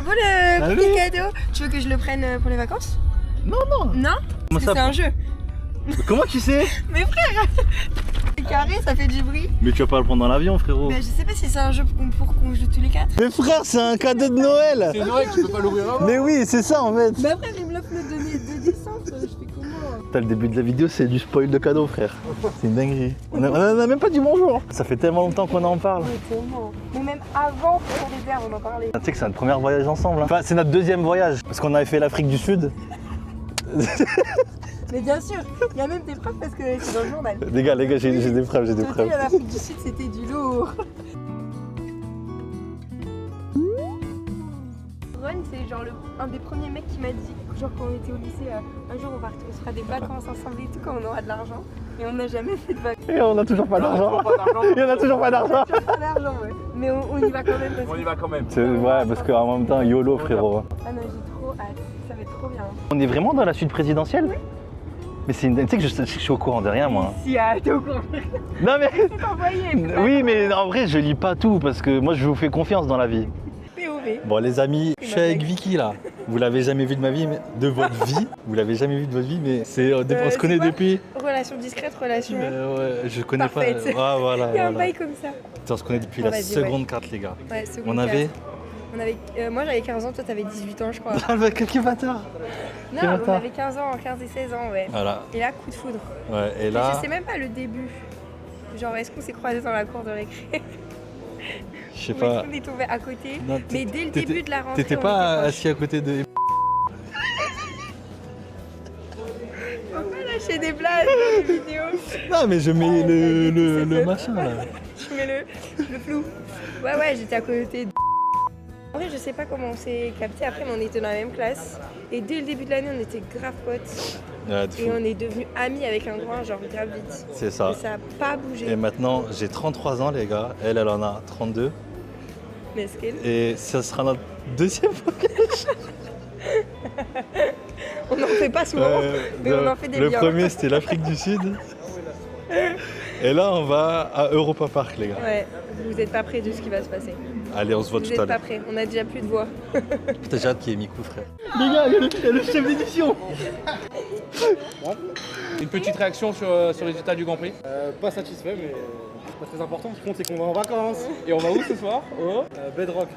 beau le petit cadeau. Tu veux que je le prenne pour les vacances? Non, non. Non? Parce que c'est un jeu. Comment tu sais? Mais frère, c'est carré, ça fait du bruit. Mais tu vas pas le prendre dans l'avion, frérot. Mais je sais pas si c'est un jeu pour qu'on joue tous les quatre. Mais frère, c'est un cadeau de Noël. C'est Noël, tu peux pas l'ouvrir avant. Mais oui, c'est ça en fait. Mais après, il me l'offre le 2 décembre, je fais comment? T'as le début de la vidéo, c'est du spoil de cadeau, frère. C'est une dinguerie. On a même pas dit bonjour. Ça fait tellement longtemps qu'on en parle. Mais tellement. Mais même avant pour les airs, on en parlait. Tu sais que c'est notre premier voyage ensemble. Hein. Enfin, c'est notre deuxième voyage. Parce qu'on avait fait l'Afrique du Sud. Mais bien sûr, il y a même des preuves parce que c'est dans le journal. Les gars, j'ai des preuves, j'ai des preuves. L'Afrique du Sud, c'était du lourd. Ron, c'est genre un des premiers mecs qui m'a dit, genre quand on était au lycée, un jour on se fera des vacances ensemble et tout quand on aura de l'argent. Et on n'a jamais fait de vacances. Et on a toujours pas d'argent. Et on a toujours pas d'argent. Pas d'argent, ouais. Mais on y va quand même. On y va quand même. Ouais, parce qu'en même temps, YOLO, frérot. Ah non, j'ai trop hâte. Ça va être trop bien. On est vraiment dans la suite présidentielle? Oui. Mais c'est une... Tu sais que je suis au courant de rien, moi. Si, t'es au courant. Non mais... C'est envoyé. Oui, mais en vrai, je lis pas tout parce que moi, je vous fais confiance dans la vie. POV. Bon, les amis, je suis avec Vicky, là. Vous l'avez jamais vu de ma vie, mais de votre vie. Vous l'avez jamais vu de votre vie, mais c'est... on se connaît depuis... Relation discrète, relation... ouais, je connais parfaite. pas... voilà, Il y a un bail comme ça. On se connaît depuis la seconde carte, les gars. Ouais, seconde On avait... moi j'avais 15 ans, toi t'avais 18 ans je crois. Quel bâtard. Non, on avait 15 ans, 15 et 16 ans, ouais. Voilà. Et là, coup de foudre. Ouais, et là... Je sais même pas le début. Genre, est-ce qu'on s'est croisés dans la cour de récré? Je sais pas. Est-ce qu'on est tombé à côté? Non, mais dès le début de la rentrée. T'étais pas assis à côté de... Faut pas lâcher des blagues dans les vidéos. Non, mais je mets le machin là. Je mets le flou. Ouais, j'étais à côté de... En vrai, je sais pas comment on s'est capté après, mais on était dans la même classe. Et dès le début de l'année, on était grave potes. Ouais, et on est devenus amis avec un grand, genre grave vite. C'est ça. Et ça a pas bougé. Et maintenant, j'ai 33 ans, les gars. Elle en a 32. Mais est-ce qu'elle... Et ça sera notre deuxième voyage. On n'en fait pas souvent, mais on en fait des biens. Le premier, c'était l'Afrique du Sud. Et là, on va à Europa Park, les gars. Ouais, vous n'êtes pas près de ce qui va se passer. Allez, on se voit tout à l'heure. Vous n'êtes pas prêts, on a déjà plus de voix. Putain, j'ai hâte qu'il y ait Mikou, frère. Les gars, il y a le chef d'édition. Une petite réaction sur les résultats du Grand Prix. Pas satisfait, mais c'est pas très important. Ce qui compte, c'est qu'on va en vacances. Et on va où ce soir? Au Bedrock.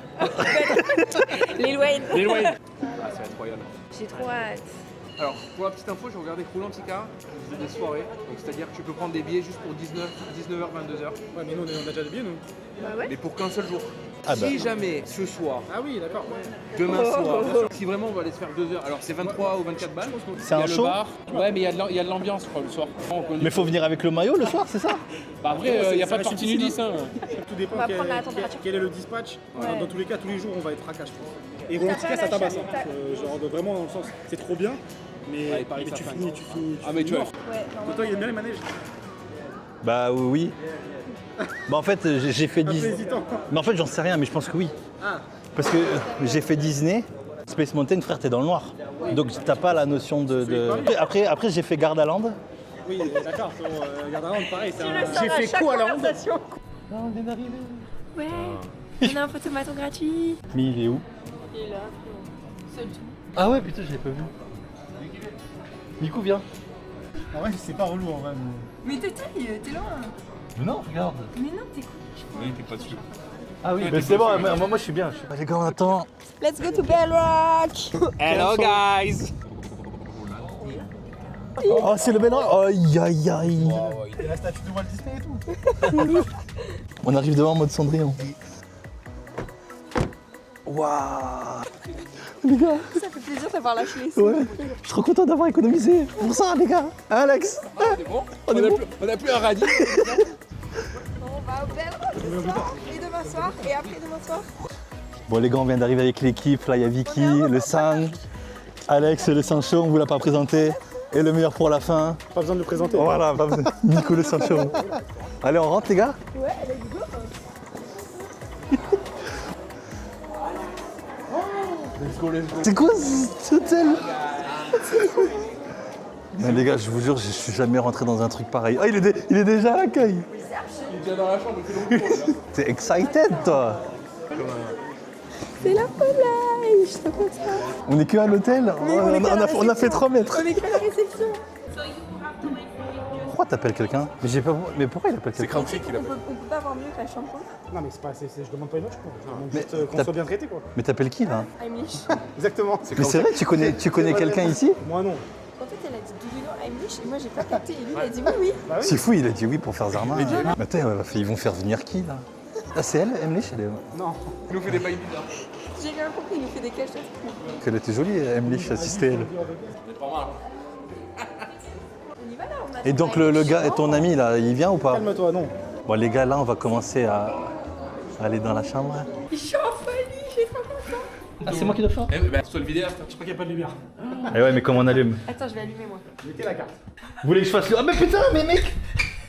Lil Wayne. Lil Wayne. Ah, c'est incroyable. J'ai trop hâte. Alors, pour la petite info, j'ai regardé Roulantica, je faisais des soirées. Donc, c'est-à-dire que tu peux prendre des billets juste pour 19h, 22h. Ouais, mais nous, on a déjà des billets, nous. Bah ouais. Mais pour qu'un seul jour. Ah bah. Si jamais ce soir, Ah oui, d'accord. demain soir, si vraiment on va aller se faire 2 heures, alors c'est 23 ou 24 balles. C'est Il y a un le show. bar. Ouais, mais il y a de l'ambiance quoi, le soir. Mais faut venir avec le maillot le soir, c'est ça? Bah après, il n'y a pas de reste partie difficile, nudiste. Hein. Tout dépend On va prendre la température. quel est le dispatch. Ouais. Dans tous les cas, tous les jours, on va être fracas, je pense. Et T'as Roulantica, pas ça la tabasse. chaîne, Genre, vraiment, dans le sens, c'est trop bien. Mais, Ouais, il paraît mais que tu ça finis. Ah, mais tu vois. mort. Ouais, Toi, il aime bien les manèges. Bah oui. Bah en fait, j'ai fait Un peu 10... hésitant. Mais en fait, j'en sais rien, mais je pense que oui. Ah. Parce que j'ai fait Disney. Space Mountain, frère, t'es dans le noir. Donc t'as pas la notion de... Après j'ai fait Gardaland. Oui, d'accord. Gardaland, pareil. J'ai fait quoi à Non, on vient d'arriver. Ouais, on a un photomaton gratuit. Mais il est où? Il est là, seul tout. Ah ouais, putain, je l'ai pas vu. Mikou, viens. En vrai, c'est pas relou en vrai. Mais t'es loin. Mais non, regarde. Mais non, t'es cool. Oui, t'es pas dessus. Ah oui, mais c'est bon, moi je suis bien. Les gars, on attend. Let's go to Bedrock. Hello guys. Oh, c'est le bel aïe aïe aïe. Et la statue de Walt Disney et tout. On arrive devant en mode Cendrillon. Waouh. Les gars, Ça fait plaisir d'avoir lâché les sous. ouais. Je suis trop content d'avoir économisé pour ça, les gars. Hein, Alex? On est bon. On est bon. On a plus un radis. On va au Bedrock ce soir, et demain soir, et après demain soir. Bon, les gars, on vient d'arriver avec l'équipe. Là, il y a Vicky, le sang, Alex, le sang chaud, on vous l'a pas présenté. Et le meilleur pour la fin. Pas besoin de le présenter. Voilà, pas besoin. Nico, le sang chaud. Allez, on rentre, les gars? Ouais, let's go. C'est quoi cet hôtel? Mais les gars, je vous jure, je suis jamais rentré dans un truc pareil. Ah, il est déjà à l'accueil. Il vient dans la chambre, il fait long. T'es excited, toi? C'est la folie. je suis trop contente. On est que à l'hôtel. On a fait 3 mètres. On est que à la réception. Pourquoi t'appelles quelqu'un? Mais pourquoi il appelle C'est quelqu'un? Crunchy qui l'appelle. On peut pas avoir mieux que la chambre. Non, mais c'est pas, je demande pas une autre, je crois. Je demande Mais juste qu'on t'as- soit bien traité, quoi. Mais t'appelles qui là? Heimlich. Exactement. Mais c'est vrai, tu connais quelqu'un ici? Moi, non. En fait, elle a dit do you know Heimlich et moi j'ai pas capté. Et lui, il a dit oui, oui. Bah oui. C'est fou, il a dit oui pour faire Zarma. Mais attends, ils vont faire venir qui là? Ah, c'est elle, Emlich? Non. Il nous fait des bails bizarres. J'ai bien compris, il nous fait des cachettes. Elle était jolie, Emlich, assistée elle. C'est pas mal. On y va là, on a. Et donc le gars, ton ami là, il vient ou pas? Calme-toi, non. Bon les gars, là on va commencer à aller dans la chambre. Je suis en folie, j'ai trop content. Ah, c'est moi qui dois faire? Eh ben, sur le vidéo, Je crois qu'il n'y a pas de lumière. Eh ouais, mais comment on allume? Attends, je vais allumer moi. Mettez la carte. Vous voulez que je fasse le... Ah mais putain, mais mec!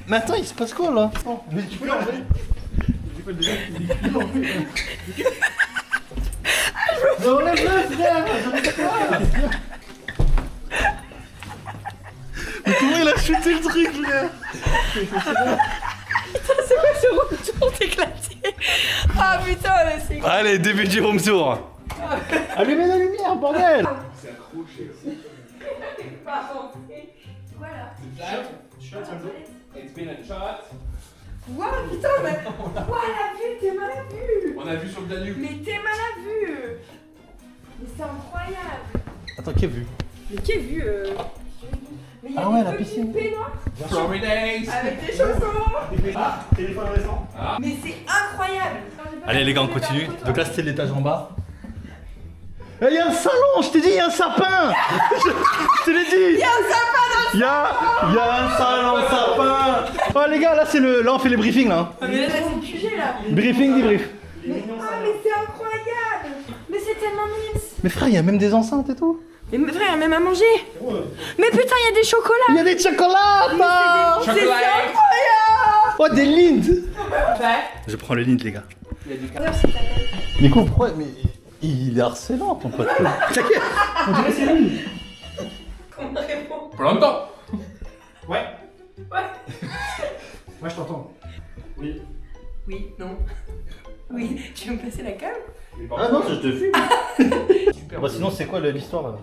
Mais attends, il se passe quoi là? Mais tu peux l'enlever. Mais comment il a chuté le truc là? Putain, c'est quoi ce room tour éclaté? Ah putain, là, c'est quoi? Allez, début du room tour. Allumez la lumière, bordel! Voilà. It's been a shot. Waouh, putain, mais. Waouh, la vue, t'es mal à vue. On a vu sur le Danube. Mais t'es mal à vue. Mais c'est incroyable. Attends, qui a vu? Mais quelle vue Mais il y a Ah ouais, des la petites piscine. baignoires Sorry days. avec des chaussons. Téléphone récent. Mais c'est incroyable. Allez les gars, on continue. Donc là c'était l'étage en bas. Il y a un salon, je t'ai dit, il y a un sapin. Je te l'ai dit. Il y a un sapin dans le Il y a un salon sapin. Oh les gars, là c'est le... Là on fait les briefings là. Ah, mais là, c'est le QG là. Briefing, débrief. Ah, mais c'est incroyable. Mais c'est tellement mignon. Mais frère, il y a même des enceintes et tout. Mais frère, il y a même à manger. Mais putain, il y a des chocolats. Il y a des chocolats. C'est incroyable. Oh, des Lindt. Je prends le Lindt les gars. Nico, pourquoi? Mais il est harcelant ton pote. T'inquiète. On dirait c'est lui. Comment répond? Pour longtemps. Ouais. Ouais. Moi, je t'entends. Oui. Oui, non. Oui, tu veux me passer la cam? Ah non, je te fume. Bah sinon c'est quoi l'histoire là?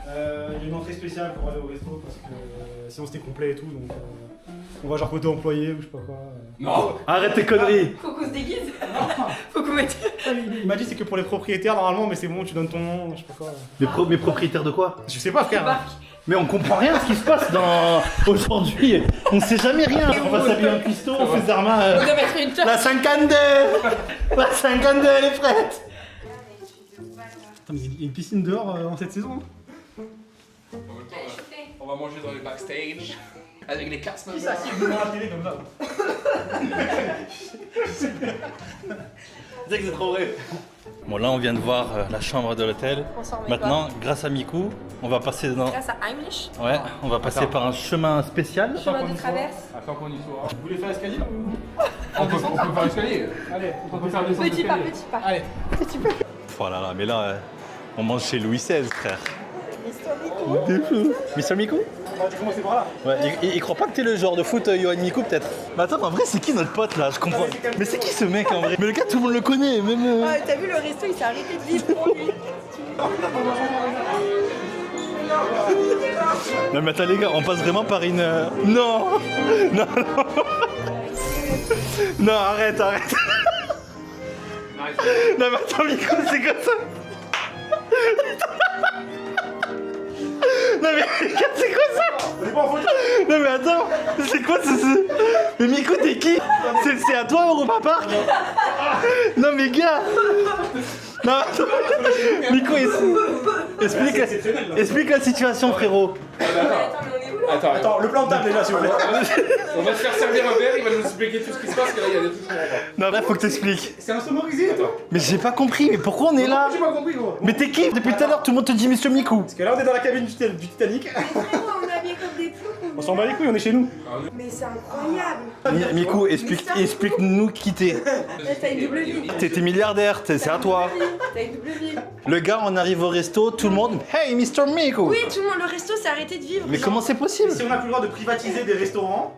Il y a une entrée spéciale pour aller au resto parce que sinon c'était complet et tout. Donc on va genre côté employé ou je sais pas quoi. Non. Arrête tes conneries. Faut qu'on se déguise. Faut qu'on mette. Il m'a dit c'est que pour les propriétaires normalement, mais c'est bon, tu donnes ton nom, je sais pas quoi. Mais propriétaires de quoi? Je sais pas, frère. Mais on comprend rien à ce qui se passe aujourd'hui. On sait jamais rien. On va s'habiller en cuistot, on fait Zarma. On doit mettre une chape. La 52. La 52 elle est prête. Attends, mais il y a une piscine dehors en cette saison. On va manger dans les backstage. Avec les cast Qui ça qui est devant la télé comme ça? C'est que c'est trop vrai. Bon là on vient de voir la chambre de l'hôtel. On s'en remet Maintenant, grâce à Miku, on va passer dans... Grâce à Heimlich, Ouais, on va passer par un chemin spécial. chemin de traverse. Attends qu'on y soit. Vous voulez faire l'escalier ou... On peut faire l'escalier. Allez, On peut faire descendre Petit pas, l'escalier. petit pas. allez. Oh là là, mais là, on mange chez Louis XVI, frère. T'es fou. Mister Miku? On va commencer par là. Ouais, il croit pas que t'es le genre de foot Johan Miku peut-être. Mais attends, mais en vrai c'est qui notre pote là? Je comprends. Mais c'est qui ce mec en vrai? Mais le gars tout le monde le connaît, même... Ah, t'as vu le resto, il s'est arrêté de vivre pour lui. Non mais attends les gars, on passe vraiment par une... Non. Non, non. Non, arrête. Non mais attends Miku, c'est quoi ça? Non mais regarde, c'est quoi ça? On est pas en photo. Non mais attends, c'est quoi ce... Mais Miku t'es qui? C'est à toi Europa Park? Non mais gars. Non attends. Miku explique la situation frérot. Attends, mais on est où là? Attends, le plan de table déjà s'il vous plaît. On va se faire servir un verre, il va nous expliquer tout ce qui se passe, que là il y a des trucs qu'on comprend pas. Non là faut que t'expliques. C'est insonorisé toi. Mais j'ai pas compris, mais pourquoi on est là? J'ai pas compris gros. Mais t'es qui? Depuis tout à l'heure tout le monde te dit Monsieur Miku. Parce que là on est dans la cabine du Titanic. Frérot, on est habillés comme des fous. On s'en bat les couilles, on est chez nous. Mais c'est incroyable. Miku, explique-nous qui t'es. T'as une double vie. T'es milliardaire, c'est à toi. T'as une double vie. Le gars, on arrive au resto, tout le monde. Hey, Mr. Miku! Oui, tout le monde, le resto s'est arrêté de vivre. Mais comment c'est possible? Si on n'a plus le droit de privatiser des restaurants.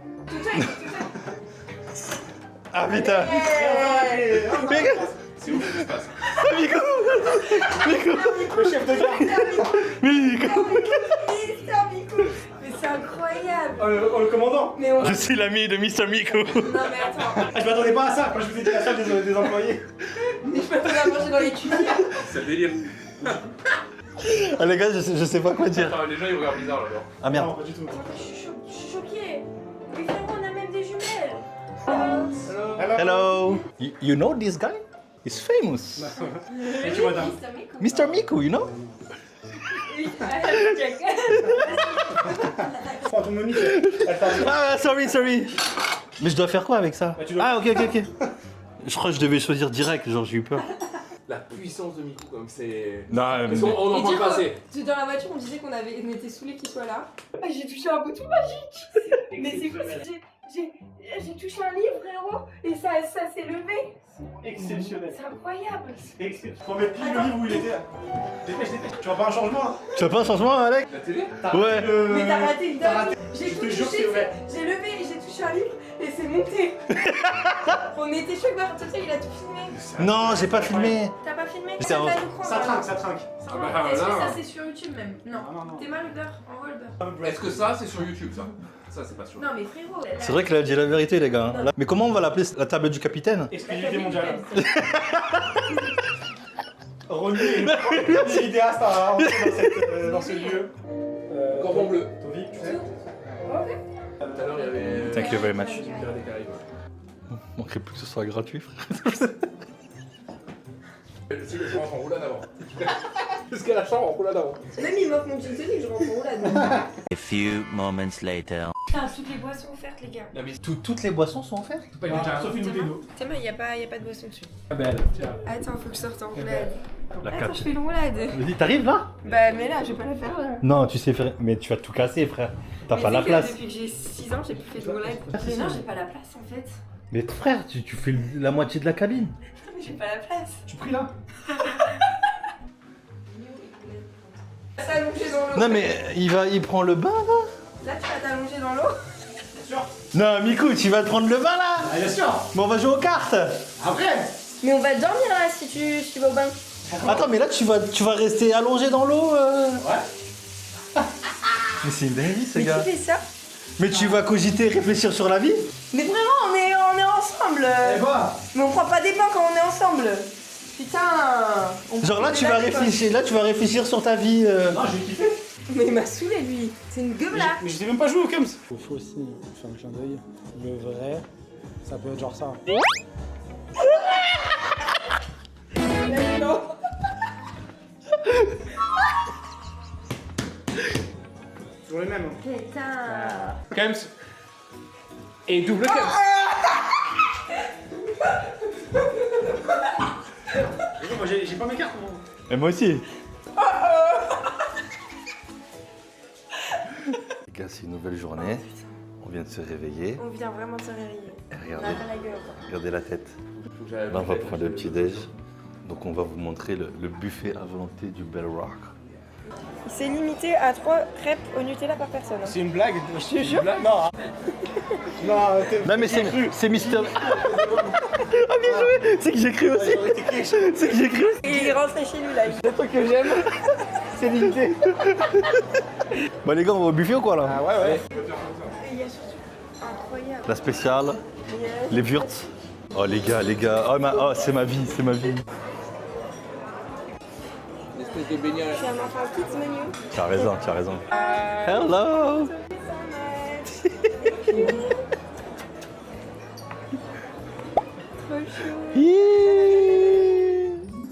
Ah putain! Mais regarde. C'est ouf ce qui se passe. Miku. Le chef de gare. Miku. Mister Miku. Mais c'est incroyable. Le commandant. Mais on... Je suis l'ami de Mr. Miku. Non mais attends. Ah, je m'attendais pas à ça quand je vous ai dit la salle des employés. Mais je m'attendais à manger dans les cuisines. C'est le délire. Ah les gars, je sais pas quoi dire. Attends, les gens ils regardent bizarre là-bas. Ah merde. Non, pas du tout. Je suis choquée. Mais frérot, on a même des jumelles. Hello. You know this guy? He's famous. Et tu madame. Mr. Miku, you know? Oh, ton Monique, elle t'a Ah, sorry. Mais je dois faire quoi avec ça? Bah, tu dois- Ah, ok. Je crois que je devais choisir direct, genre j'ai eu peur. La puissance de Miku, comme c'est. Non, Parce qu'on en parle pas assez. Dans la voiture, on disait qu'on était saoulés qu'il soit là. Ah, j'ai touché un bouton magique. Mais c'est quoi? J'ai touché un livre, frérot, et ça s'est levé. exceptionnel. C'est incroyable. C'est exceptionnel. Faut mettre pile le livre où il était là. Dépêche. Tu vois pas un changement là? Tu as pas un changement, Alec? La télé? Ouais. Mais t'as raté une dingue. J'ai Je tout te jure que touché, c'est vrai. j'ai levé et j'ai touché un livre et c'est monté. On était choqués, Toto, il a tout filmé. Non, j'ai pas filmé. T'as pas filmé? C'est un- Ça trinque. Ah bah, Est-ce que là. ça c'est sur YouTube même? Non. Non. T'es mal beurre, en roll beurre. Est-ce que ça c'est sur YouTube ça? Ça c'est pas sûr. Non mais frérot. C'est vrai qu'elle a dit la vérité, les gars. hein. Mais comment on va l'appeler la table du capitaine? Exclusivité mondiale. Ronnie est l'idéaste à rentrer dans ce lieu. Cordon bleu. Tovic, tu sais. Ok. Tout à l'heure il y avait. Thank you very much. Pirates des Caraïbes. Manquerait plus que ce soit gratuit, frère. Je sais que je rentre en roulade avant. Jusqu'à la chambre en roulade avant. Même il m'offre mon gin tonic, je rentre en roulade. A few moments later. Putain, toutes les boissons offertes, les gars. Non mais Toutes les boissons sont offertes? Sauf une bouteille d'eau. Tiens, il y a pas de boisson dessus. Belle. Attends, faut que je sorte en roulade. La Attends, 4. je fais une roulade. Vas-y, t'arrives là? Bah, mais là, je vais pas la faire là. Non, tu sais faire. Mais tu vas tout casser, frère. T'as Mais pas c'est la que place. Depuis que j'ai 6 ans, j'ai plus fait de roulade. Mais non, j'ai pas la place en fait. Mais frère, tu fais la moitié de la cabine. Mais j'ai pas la place. Tu pries là? T'allonger dans l'eau. Non, mais il prend le bain là? Là, tu vas t'allonger dans l'eau. Sûr. Non, Miku, tu vas te prendre le bain là? Ah, bien sûr. Mais on va jouer aux cartes. Après. Mais on va dormir là si tu vas au bain. Attends, mais là tu vas rester allongé dans l'eau Ouais. Mais c'est une dinguerie ce Mais gars. qui fait ça? Mais tu vas cogiter, réfléchir sur la vie? Mais vraiment, on est ensemble. Et quoi? Mais on prend pas des bains quand on est ensemble. Putain. Genre là tu vas réfléchir sur ta vie. Non, j'ai kiffé. Mais il m'a saoulé lui. C'est une gueule là. Mais je sais même pas jouer au Kums. Faut aussi faire un clin d'œil. Le vrai, ça peut être genre ça. Non. Toujours les mêmes. Putain. Kems. Et double Kems. Moi j'ai pas mes cartes. Moi. Et moi aussi. Les gars, c'est une nouvelle journée. On vient de se réveiller. On vient vraiment de se réveiller. Et On a regardez, pas la gueule. regardez la tête. Faut que j'aille- Là, on va prendre le petit déj. Donc on va vous montrer le buffet à volonté du Bell Rock. C'est limité à 3 crêpes au Nutella par personne. C'est une blague. Je te jure. Non. Non, Non mais c'est Mister. Ah bien joué. C'est que j'ai cru aussi. C'est que j'ai cru aussi. Et il est rentré chez lui là. Le truc que j'aime, c'est limité. Bon les gars, on va au buffet ou quoi là? Ah ouais. Et il y a surtout incroyable. La spéciale, les Wurtz. Oh les gars. Oh c'est ma vie. Une espèce de baignade. C'est un enfant kids menu. Tu as raison. Hello. Trop chaud.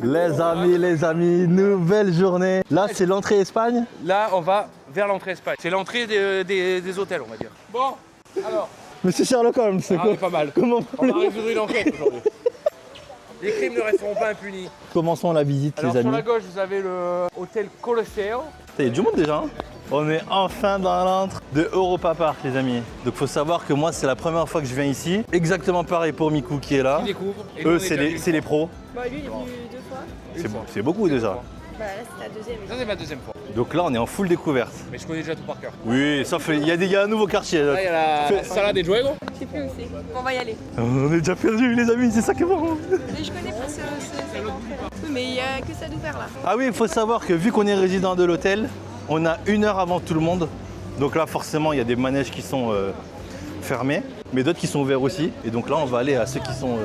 Les amis, nouvelle journée. Là, c'est l'entrée Espagne. Là on va vers l'entrée Espagne. C'est l'entrée des hôtels on va dire. Bon, alors. Monsieur Sherlock Holmes, c'est Ah, quoi? on est pas mal. Comment On va résoudre une enquête aujourd'hui. Les crimes ne resteront pas impunis. Commençons la visite, Alors les sur amis. la gauche vous avez le hôtel Colosseo. Il y a du monde déjà. Hein. On est enfin dans l'antre de Europa Park, les amis. Donc faut savoir que moi, c'est la première fois que je viens ici. Exactement pareil pour Miku qui est là. Qui découvre. Et nous, Eux, on est c'est déjà les, venus. c'est les pros. Bah lui il est venu 2 fois. C'est beaucoup déjà. Bah là c'est la deuxième. Ça c'est ma deuxième fois. Donc là, on est en full découverte. Mais je connais déjà tout par cœur. Oui, sauf il y a un nouveau quartier. Là, il y a la salade des Juego. Je sais plus où c'est. On va y aller. On est déjà perdu, les amis, c'est ça qui est bon. Mais je connais pas cette entrée-là. Oui, mais il y a que ça d'ouvert là. Ah oui, il faut savoir que vu qu'on est résident de l'hôtel, on a 1 heure avant tout le monde. Donc là, forcément, il y a des manèges qui sont fermés, mais d'autres qui sont ouverts aussi. Et donc là, on va aller à ceux qui sont...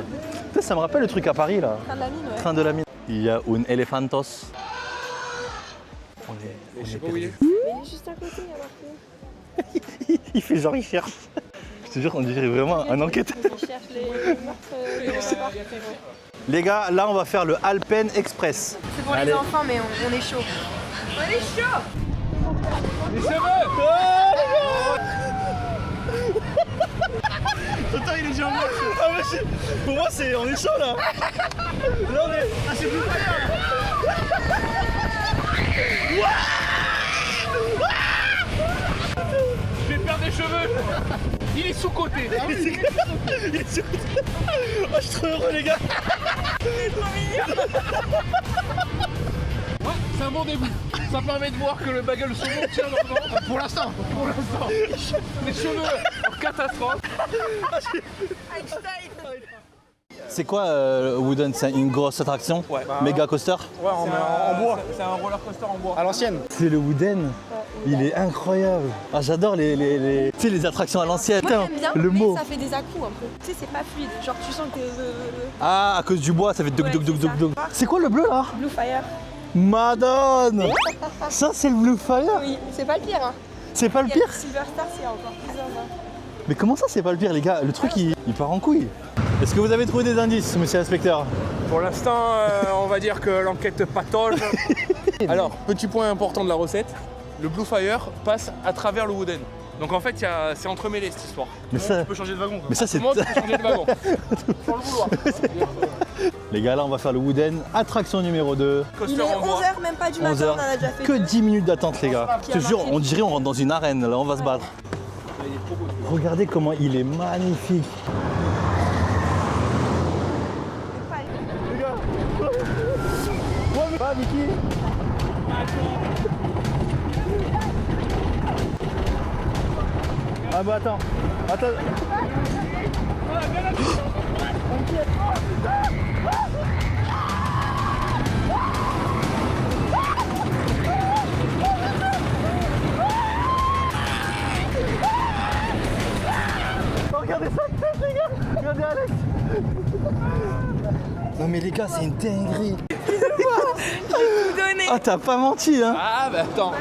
Putain, ça me rappelle le truc à Paris, là. Train de la mine, ouais. Train de la mine. Il y a un elefantos. Je sais pas où il est. Mais il est juste à côté, il y a marqué. Il fait genre, il cherche. Je te jure, on dirait vraiment un enquêteur. Il cherche les meurtres. Les gars, là, on va faire le Alpen Express. C'est pour Allez. les enfants, mais on est chaud. On est chaud. Les cheveux. Attends, il est déjà en marche. Ah, mais pour moi, on est chaud là. Là, on est. Ah, c'est plus Je vais perdre des cheveux. Il est sous-côté. Ah, je suis trop heureux, les gars. Ouais, c'est un bon début. Ça permet de voir que le bagel saumon tient longtemps. Pour l'instant. Les cheveux en catastrophe. C'est quoi Wooden? C'est une grosse attraction? Ouais. Méga coaster? Ouais, en bois. C'est un roller coaster en bois. À l'ancienne. C'est le Wooden. Il est incroyable. Ah, j'adore les tu sais, les attractions à l'ancienne. Moi j'aime bien, Le mais mot. ça fait des à-coups un peu. Tu sais, c'est pas fluide. Genre tu sens que... Ah, à cause du bois, ça fait douk Ouais, douk douk c'est douk ça. douk. C'est quoi le bleu là? Blue Fire. Madone. Ça, c'est le Blue Fire? Oui, c'est pas le pire. Hein. C'est pas le Il y a pire? le Silver Star, c'est encore plus sympa. Mais comment ça, c'est pas le pire, les gars? Le truc, il part en couille. Est-ce que vous avez trouvé des indices, monsieur l'inspecteur? Pour l'instant, on va dire que l'enquête patauge. Alors, petit point important de la recette, le Blue Fire passe à travers le Wooden. Donc en fait, c'est entremêlé cette histoire. Mais ça, Tu peux changer de wagon. Quoi. mais ça Tout c'est... le monde peut changer de wagon. Sans le vouloir. Les gars, là, on va faire le Wooden. Attraction numéro 2. Il Coaster est en bois. 11h, même pas du 11 matin, heures. on en a déjà fait Que deux. 10 minutes d'attente, les gars. Je te jure, on dirait on rentre dans une arène, là, on va se battre. Regardez comment il est magnifique. Les gars. Ouais, mais... Ah, Vicky. Ah bah attends. Regardez ça, les gars. Regardez Alex. Non mais les gars, c'est une dinguerie. Ah, t'as pas menti, hein. Ah bah attends,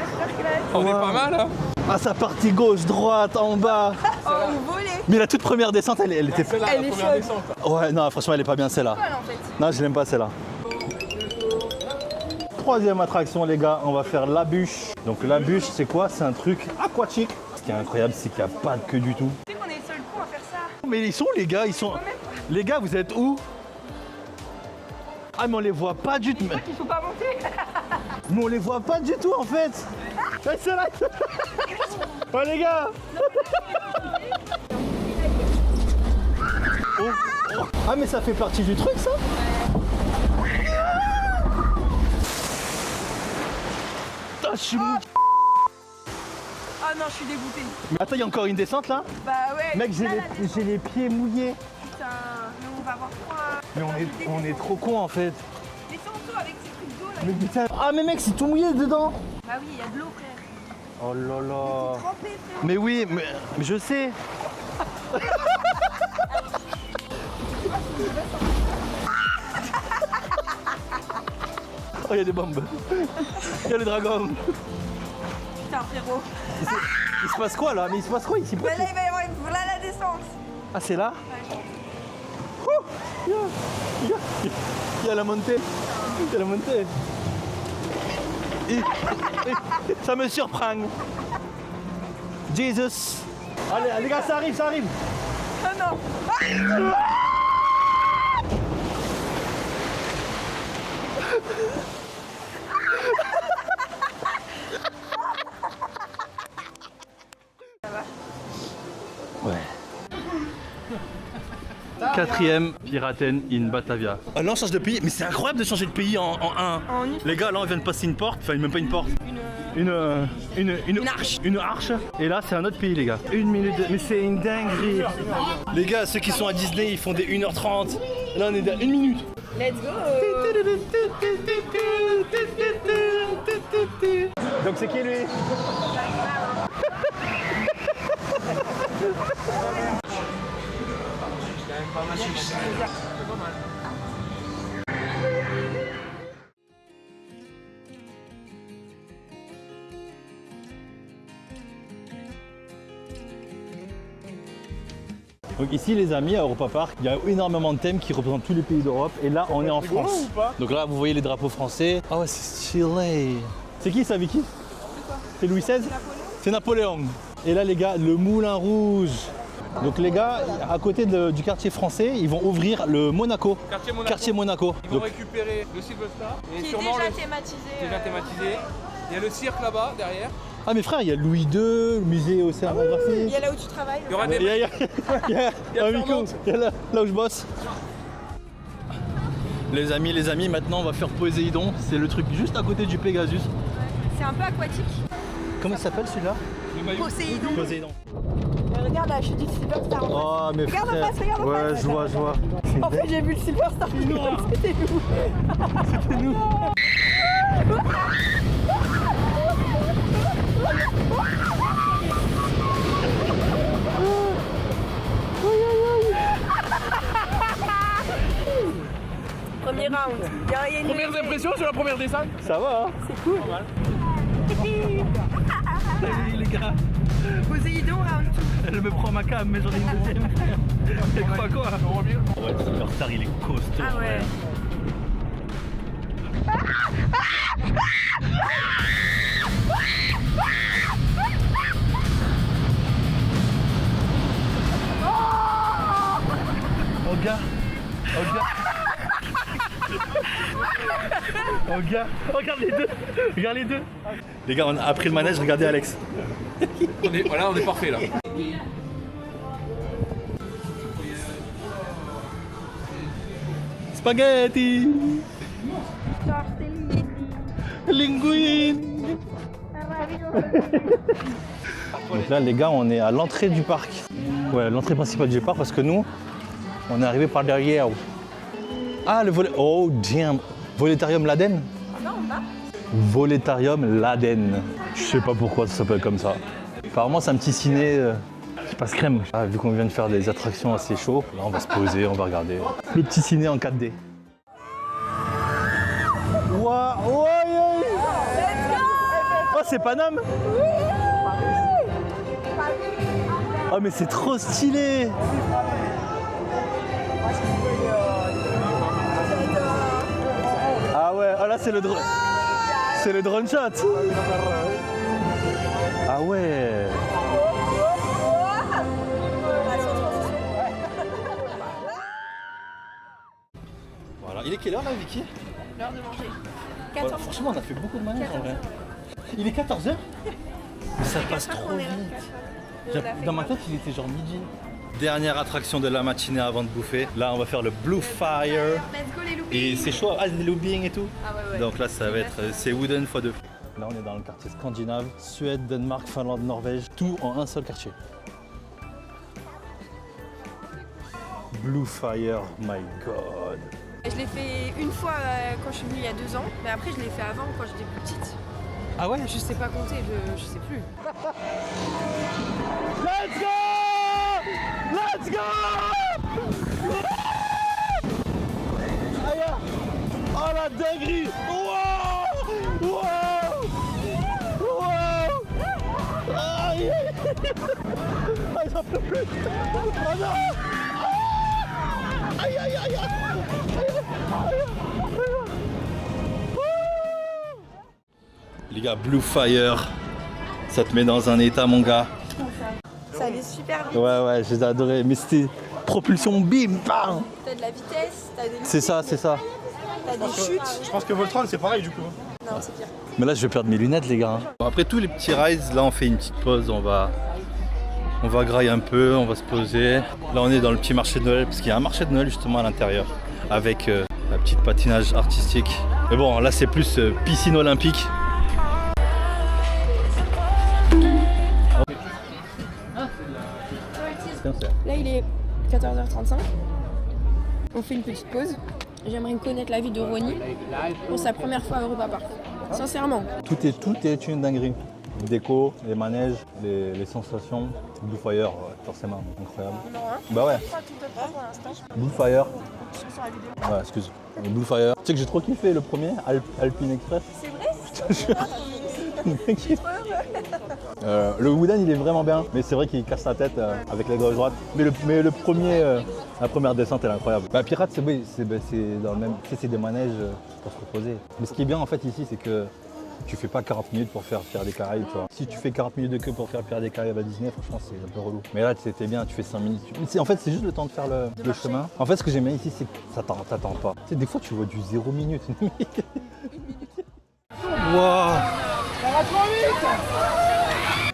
on est pas mal hein. Ah, sa partie gauche, droite, en bas. Oh, une volée. Mais la toute première descente, elle était... C'est là Elle la est première chaude. descente. Ouais, non, franchement, elle est pas bien celle-là. Voilà, en fait. Non, je l'aime pas celle-là. Troisième attraction, les gars, on va faire la bûche. Donc la bûche, c'est quoi? C'est un truc aquatique. Ce qui est incroyable, c'est qu'il n'y a pas de queue du tout. Tu sais qu'on est les seuls cons à faire ça. Mais ils sont où, les gars? Ils sont... Les gars, vous êtes où? Ah, mais on les voit pas du tout. Il faut pas monter. Mais on les voit pas du tout, en fait. Ouais, c'est là. Oh, les gars. Oh, oh. Ah, mais ça fait partie du truc, ça? Putain, je suis mou. Ah non, je suis dégoûtée. Mais attends, il y a encore une descente, là? Bah ouais. Mec, là, la descente, j'ai les pieds mouillés. putain. Mais on va avoir froid. Mais on est trop cons, en fait. Les tantôt avec ces trucs d'eau là. Mais putain. Ah, mais mec, c'est tout mouillé dedans. Bah oui, il y a de l'eau, frère. Oh là là. Trempé, frère. Mais oui, mais je sais. Oh, il y a des bombes. Il y a les dragons. Putain, frérot. Il se passe quoi là? Mais il se passe quoi ici? Bah là, il va y avoir une... Là, la descente. Ah, c'est là? Ouh, il y a la montée. Il y a la montée. Et ça me surprend. Jesus. Allez, les gars, ça arrive, ça arrive. Oh non. Ouais. Quatrième, Piraten in Batavia. Ah là on change de pays, mais c'est incroyable de changer de pays en un. En une. Les gars, là on vient de passer une porte, enfin même pas une porte, une arche. Une arche. Et là, c'est un autre pays, les gars. 1 minute. Mais c'est une dinguerie. Les gars, ceux qui sont à Disney, ils font des 1h30. Là, on est à 1 minute. Let's go. Donc, c'est qui lui? Donc ici les amis à Europa Park, il y a énormément de thèmes qui représentent tous les pays d'Europe et là on est en France. Donc là vous voyez les drapeaux français. Ah ouais c'est stylé. C'est qui ça Vicky? C'est Louis XVI? C'est Napoléon. Et là les gars, le Moulin Rouge. Donc les gars, à côté du quartier français, ils vont ouvrir le Monaco. Quartier Monaco. Ils vont récupérer le Silver Star. Et Qui est sûrement déjà thématisé. déjà thématisé. Il y a le cirque là-bas derrière. Ah mais frère, il y a Louis II, le musée océanographique. Il y a là où tu travailles. Il y aura des Il y a un micro, il y a là où je bosse. Les amis, maintenant on va faire Poséidon. C'est le truc juste à côté du Pegasus. C'est un peu aquatique. Comment il s'appelle celui-là? Poséidon. Poséidon. Regarde là, je suis du Silver Star. Oh mais Regarde en frère. face, regarde en Ouais, face. je vois. En fait, j'ai vu le Silver Star. C'était nous. C'était nous. Premier round. Il y a une Premières impressions sur la première descente. Ça va hein? C'est cool. Salut les gars. Poséidon round 2. Je me prends ma cam mais j'en ai une deuxième. Et quoi Ouais, le Silver Star il est costaud. Ah ouais. Oh gars. Regarde les deux. Les gars, on a appris le manège, regardez Alex. On est parfait là. Spaghetti. Linguine. Donc là les gars, on est à l'entrée du parc. Ouais, l'entrée principale du parc parce que nous, on est arrivé par derrière. Ah le volet. Oh damn. Volétarium Laden. Volétarium Laden. Je sais pas pourquoi ça s'appelle comme ça. Apparemment c'est un petit ciné qui passe crème. Ah, vu qu'on vient de faire des attractions assez chaudes, là on va se poser, on va regarder. Le petit ciné en 4D. Waouh, oh c'est Paname. Oh mais c'est trop stylé. Ah ouais, oh là c'est le drone. C'est le drone shot. Ah ouais. Voilà, il est quelle heure là Vicky? L'heure de manger. Ouais, 14. franchement on a fait beaucoup de manèges en vrai. Il est 14h. Ça passe trop vite. Dans ma tête il était genre midi. Dernière attraction de la matinée avant de bouffer. Là on va faire le Blue Fire. Let's go les loopings. Et c'est chaud, des loopings et tout. Ah ouais. Donc là ça va être, c'est Wooden x2. Là on est dans le quartier scandinave, Suède, Danemark, Finlande, Norvège, tout en un seul quartier. Blue Fire, my god. Je l'ai fait une fois quand je suis venue il y a 2 ans, mais après je l'ai fait avant quand j'étais plus petite. Ah ouais? Je sais pas compter, je sais plus. Let's go! Let's go! Aïe! Oh la dinguerie! Wow! Wow! Wow! Aïe! Ah, j'en peux plus! Oh non! Aïe aïe aïe aïe! Les gars, Blue Fire, ça te met dans un état mon gars. Ça allait super vite. Ouais, j'ai adoré, mais c'était propulsion bim, bam. T'as de la vitesse, t'as des C'est ça. t'as des chutes. Je pense que Voltron c'est pareil du coup. Non, c'est pire. Mais là, je vais perdre mes lunettes, les gars. Bon, après tous les petits rides, là, on fait une petite pause, on va grailler un peu, on va se poser. Là, on est dans le petit marché de Noël, parce qu'il y a un marché de Noël justement à l'intérieur, avec un petit patinage artistique. Mais bon, là, c'est plus piscine olympique. 14h35. On fait une petite pause. J'aimerais connaître la vie de Ronnie pour sa première fois à Europa Park. Sincèrement. Tout est une dinguerie. Les décos, les manèges, les sensations. Blue Fire, ouais, forcément, incroyable. Bah ouais. Blue Fire. Ouais, excuse. Blue Fire. Tu sais que j'ai trop kiffé le premier, Alpine Express. C'est vrai? Le Wooden il est vraiment bien, mais c'est vrai qu'il casse la tête avec les gauche droite. Mais le premier, la première descente elle est incroyable. Bah, Pirate c'est dans le même, tu sais, c'est des manèges pour se reposer. Mais ce qui est bien en fait ici c'est que tu fais pas 40 minutes pour faire Pierre des Caraïbes, tu vois. Si tu fais 40 minutes de queue pour faire Pierre des Caraïbes à Disney, franchement c'est un peu relou. Mais là c'était bien, tu fais 5 minutes. En fait c'est juste le temps de faire le chemin. En fait ce que j'aime bien ici c'est que ça t'attend pas. Tu sais des fois tu vois du 0 minute. Wow.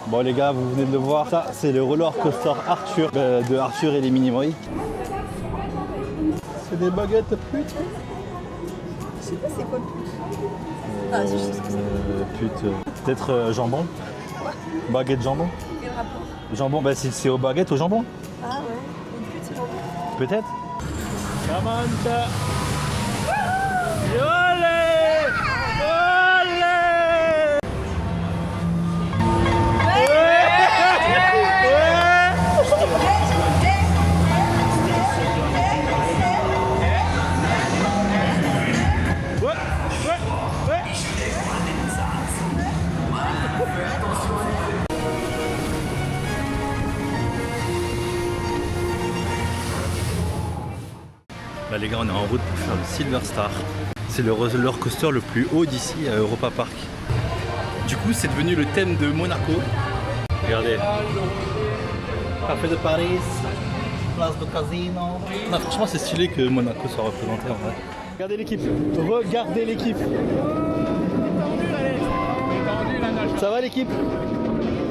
Bon les gars, vous venez de le voir, ça c'est le roller coaster Arthur de Arthur et les Minimoys. C'est des baguettes putes. Je sais pas c'est quoi le pute. Ah, c'est juste ce que Pute, peut-être jambon. Baguette jambon. Quel rapport? Jambon, bah c'est aux baguettes au jambon. Ah ouais, une pute c'est jambon. Peut-être. Samantha. Là les gars, on est en route pour faire le Silver Star. C'est le roller coaster le plus haut d'ici à Europa Park. Du coup, c'est devenu le thème de Monaco. Regardez. Café de Paris, place de Casino. Non, franchement, c'est stylé que Monaco soit représenté en vrai. Regardez l'équipe. Regardez l'équipe. Ça va l'équipe?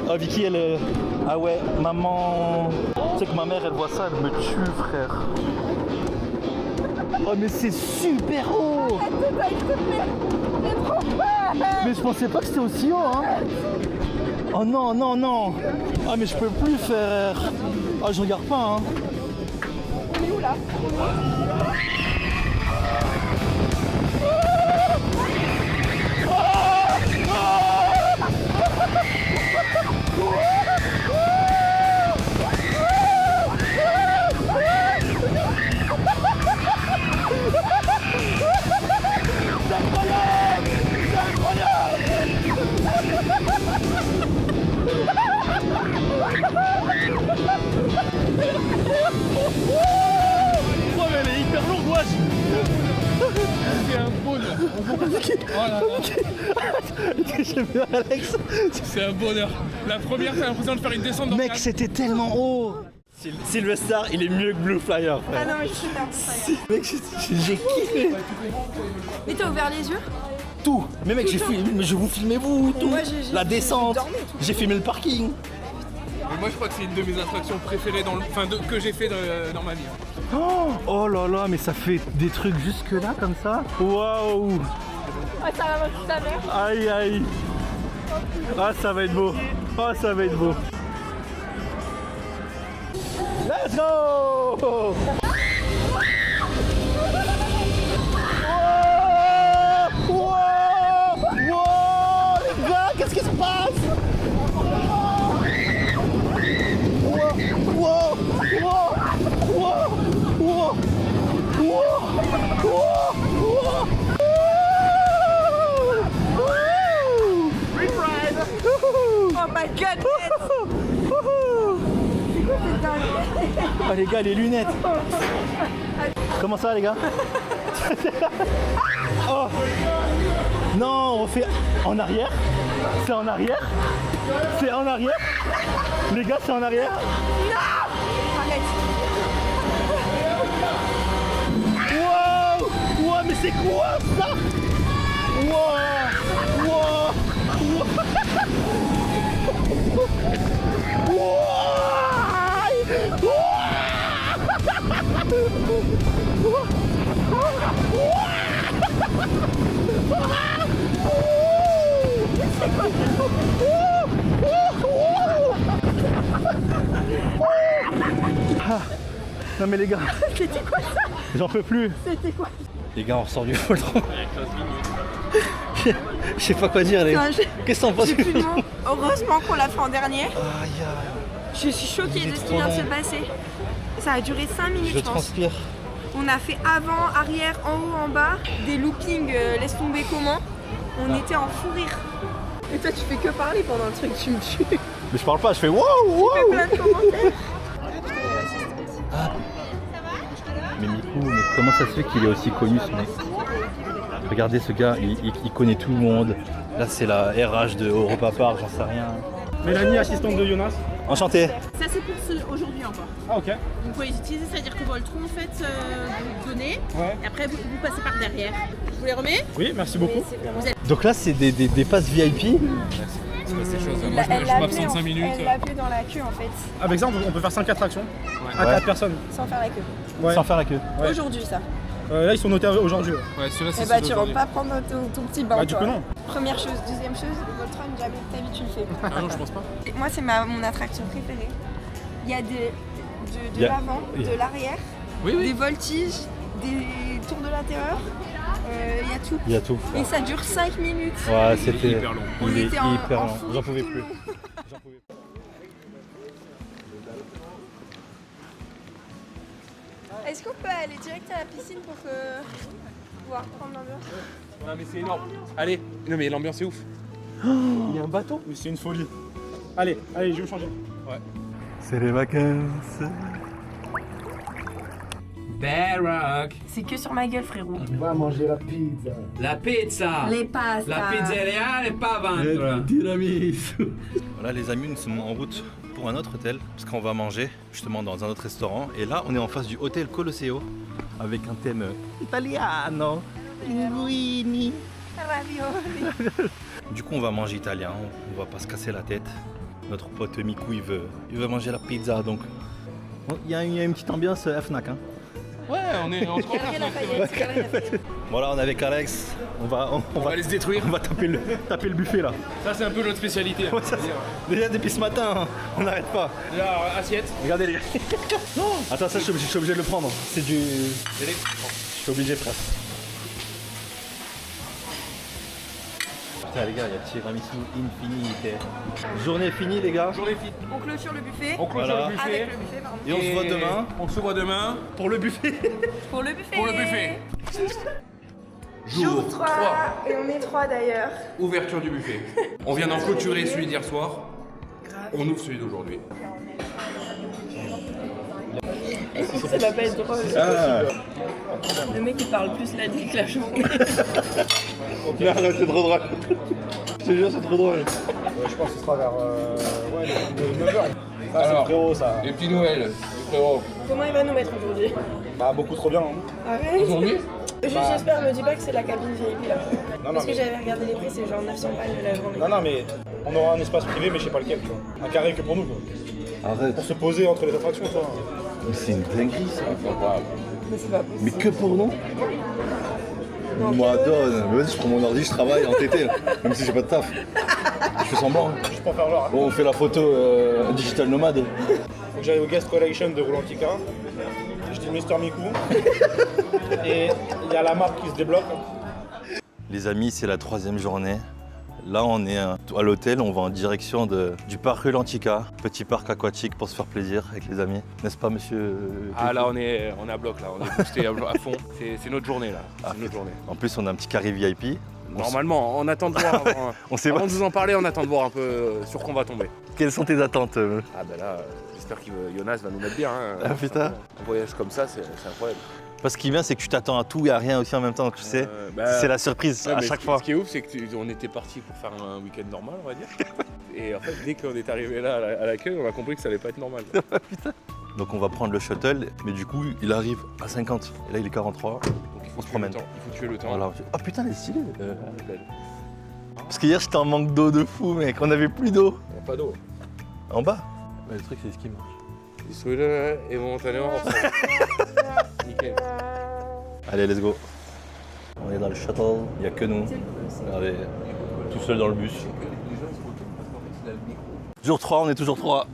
Oh Vicky, elle... Ah ouais, maman... Tu sais que ma mère, elle voit ça, elle me tue, frère. Oh mais c'est super haut! Mais je pensais pas que c'était aussi haut hein! Oh non non non! Ah mais je peux plus faire! Ah je regarde pas hein! On est où là? Oh mais elle est hyper longue wesh! C'est un bonheur. J'aime bien Alex! C'est un bonheur. La première, t'as l'impression de faire une descente dans Mec c'était tellement haut! Silver Star il est mieux que Blue Flyer frère. Ah non mais je suis super ça. Mec j'ai kiffé! Mais t'as ouvert les yeux? Tout! Mais mec j'ai filmé, mais je vous filmez vous tout! Moi, La descente! dormi, tout. J'ai filmé le parking! Mais moi je crois que c'est une de mes attractions préférées que j'ai fait dans ma vie. Oh là là, mais ça fait des trucs jusque là comme ça. Waouh! Ah ça va toute ta mère. Aïe aïe! Ah ça va être beau! Ah ça va être beau! Let's go! Wow! Wow! Wow! Les gars, qu'est-ce qui se passe? Wow! Wow! Wow! Wow! Wow! Wow! Oh my god! Oh les gars, les lunettes! Comment ça les gars? Oh! Non, on fait en arrière? C'est en arrière? C'est en arrière? Les gars, c'est en arrière? Arrête! Wow! Wow, mais c'est quoi ça? Wow! Wow! Non mais les gars, C'était quoi ça? j'en peux plus. C'était quoi? Les gars, on ressort du Voltron. Je sais pas quoi dire, les. Non, Qu'est-ce que t'en penses? j'ai plus de mots. Heureusement qu'on l'a fait en dernier. Aïe, aïe. Je suis choquée Il est de ce qui trop vient de long. se passer. Ça a duré 5 minutes, Je je pense. transpire. On a fait avant, arrière, en haut, en bas. Des loopings, laisse tomber comment. On était en fou rire. Et toi, tu fais que parler pendant le truc, tu me tues. Tu Mais je parle pas, je fais wow, wow. fais plein de commentaires. Mais Miku, mais comment ça se fait qu'il est aussi connu ce mec? Regardez ce gars, il connaît tout le monde. Là c'est la RH de Europa Park, j'en sais rien. Mélanie, assistante de Jonas. Enchanté. Ça c'est pour aujourd'hui encore. Ah ok. Vous pouvez les utiliser, c'est-à-dire que Voltron en fait vous donnez Ouais. et après vous passez par derrière. Je vous les remets. Oui, merci beaucoup. Donc là c'est des passes VIP. Moi je m'absente 5 minutes. Elle l'a appelé dans la queue en fait, Avec ça, on peut faire 5 attractions à Ouais. 4 personnes. sans faire la queue. Ouais. Sans faire la queue. Ouais. Aujourd'hui ça. Là, ils sont notés aujourd'hui. Ouais. Ouais, celui-là Eh c'est bah celui tu rentres d'aujourd'hui. pas prendre ton petit bain. Bah, du toi. coup, non. Première chose, deuxième chose, Voltron, jamais de ta vie tu le fais. Ah non, je pense pas. Et moi c'est mon attraction préférée. Il y a de Il y a- l'avant, de l'arrière, Oui, des voltiges, des tours de l'intérieur, il y a tout. Il y a tout. Et ça dure 5 minutes. Ouais, c'était hyper long. On Il est était hyper en long. fou J'en rire pouvais tout le plus. long. Est-ce qu'on peut aller direct à la piscine pour pouvoir prendre l'ambiance? Ouais, mais c'est énorme. Allez, non mais l'ambiance est ouf. Il y a un bateau. Mais c'est une folie. Allez, allez, je vais me changer. C'est les vacances. Bedrock, C'est que sur ma gueule frérot. la pizza, Les pastas. la pizzeria n'est pas vendre. Voilà les amis, nous sommes en route pour un autre hôtel parce qu'on va manger justement dans un autre restaurant. Et là on est en face du hôtel Colosseo avec un thème italiano, linguini. Ravioli. Du coup on va manger italien, on va pas se casser la tête. Notre pote Miku il veut manger la pizza donc il y a une petite ambiance FNAC. Hein. Ouais, on se Galerie rencontre. Lafayette, Galerie Lafayette. Voilà on est avec Alex, on va aller se détruire. On va taper le buffet là. Ça c'est un peu notre spécialité. hein. Ouais, ça, déjà depuis ce matin, hein, on n'arrête pas. Déjà, assiette. Regardez les gars. Non. Attends, ça je suis obligé de le prendre. C'est du. Je suis obligé frère. Putain les gars, il y a tiramisu infinité. Journée finie les gars. Journée fille. On clôture le buffet. On clôture Voilà. le buffet. Avec le buffet, pardon. Et on se voit demain On se voit demain pour le buffet. Pour le buffet. pour le buffet. Jour 3. Et on est 3 d'ailleurs. Ouverture du buffet. On vient d'en clôturer celui d'hier soir. On ouvre celui d'aujourd'hui. Ça va pas être drôle. Ah. Le mec il parle plus la nuit que la journée. C'est trop drôle. Je te jure, c'est trop drôle. Je pense que ce sera vers 9h. Ça, Alors. c'est frérot, ça. Les petits Noël, frérot. Comment il va nous mettre aujourd'hui? Bah, beaucoup trop bien. Hein. Arrête. Aujourd'hui J'espère, me dis pas que c'est la cabine VIP là. Non, Parce que mais... j'avais regardé les prix, c'est genre 900 balles la journée. non, mais on aura un espace privé, mais je sais pas lequel. Tu vois. Un carré que pour nous. Quoi. Arrête. Pour se poser entre les attractions, toi. C'est une dinguerie ça. Mais c'est pas possible. Mais que pour nous Non, Moi donne. Mais vas-y, je prends mon ordi, je travaille en TT. Même si j'ai pas de taf. Je fais semblant. Hein. Juste pour faire genre. Bon, on fait la photo digital nomade. Faut que j'aille au guest collection de Roulantica. Je dis Mister Miku. Et il y a la map qui se débloque. Les amis, c'est la 3e journée. Là, on est à l'hôtel, on va en direction du parc Rulantica, petit parc aquatique pour se faire plaisir avec les amis. N'est-ce pas, monsieur? Ah là on est à bloc là, on est boosté à fond. C'est notre journée là. C'est notre journée. En plus, on a un petit carré VIP. Normalement, on attend de voir On sait avant pas. de vous en parler, on attend de voir un peu sur quoi on va tomber. Quelles sont tes attentes? Ah ben là, j'espère que Jonas va nous mettre bien. Hein. Ah putain. Un voyage comme ça, c'est incroyable. Parce qu'il vient, c'est que tu t'attends à tout et à rien aussi en même temps, tu sais. C'est la surprise ouais, à mais chaque ce fois. Ce qui est ouf, c'est qu'on était parti pour faire un week-end normal, on va dire. Et en fait, dès qu'on est arrivé là à l'accueil, on a compris que ça allait pas être normal. Donc on va prendre le shuttle, mais du coup, il arrive à 50. Et là, il est 43. Donc il faut On se tuer promène. le temps. Il faut tuer le temps. Voilà. Oh putain, elle est stylée. Elle est belle. Parce qu'hier, j'étais en manque d'eau de fou, mec. On avait plus d'eau. Il n'y a pas d'eau. En bas. Mais le truc, c'est ce qui marche. Il se là et momentanément, on reprend. Nickel. Allez, let's go. On est dans le shuttle, il n'y a que nous. Allez, tout seul dans le bus. Jour 3, on est toujours 3.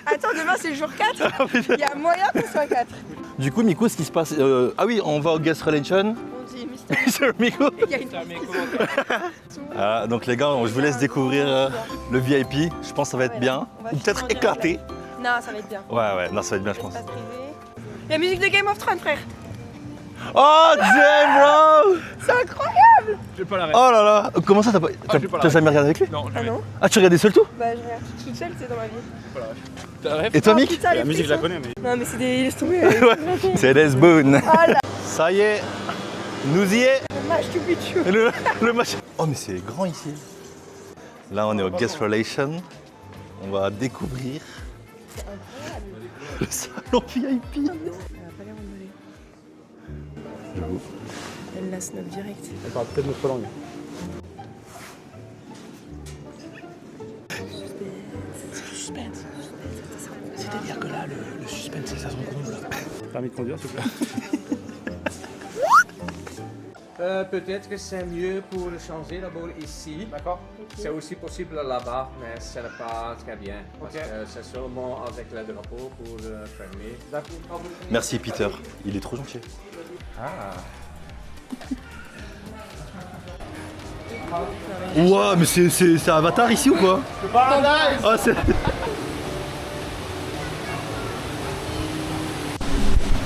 Attends, demain c'est le jour 4. Il y a moyen qu'on soit 4. Du coup, Miko, ce qui se passe... Ah oui, on va au guest relation. On dit Mister Mr. Miko. Il y a une Ah, donc les gars, je vous laisse découvrir le VIP. Je pense que ça va être bien. on va Ou peut-être finir en éclaté. Non, ça va être bien. Ouais, non, ça va être bien, je pense. Espace privé. La musique de Game of Thrones, frère. Oh, Jay, bro. C'est incroyable. J'ai pas la rêve. Oh là là. Comment ça, t'as j'ai pas la t'as jamais regardé avec lui? Non, Ah jamais. non? Ah, tu regardais seul tout? Bah, je regarde toute seule, c'est dans ma vie. T'as la rêve? Et toi, Oh, Mick? putain, les La musique, je la frissons. connais, mais. Non, mais c'est des. Laisse tomber. C'est des spoons. Ah là, Ça y est, nous y est. le match tout pichou. Le match. Oh, mais c'est grand ici. Là, on est au guest relation. On va découvrir le salon VIP. Elle a pas l'air emballée. J'avoue. Elle la snob direct. Elle parle peut-être notre langue. C'est-à-dire que là, le suspense, c'est ça son comble. Permis de conduire, s'il vous plaît. Peut-être que c'est mieux pour le changer d'abord ici. D'accord. C'est aussi possible là-bas, mais ce n'est pas très bien. Parce que c'est seulement avec le drapeau pour fermer. Merci, Peter. Il est trop gentil. Ouah, mais c'est Avatar ici ou quoi? Ah, c'est...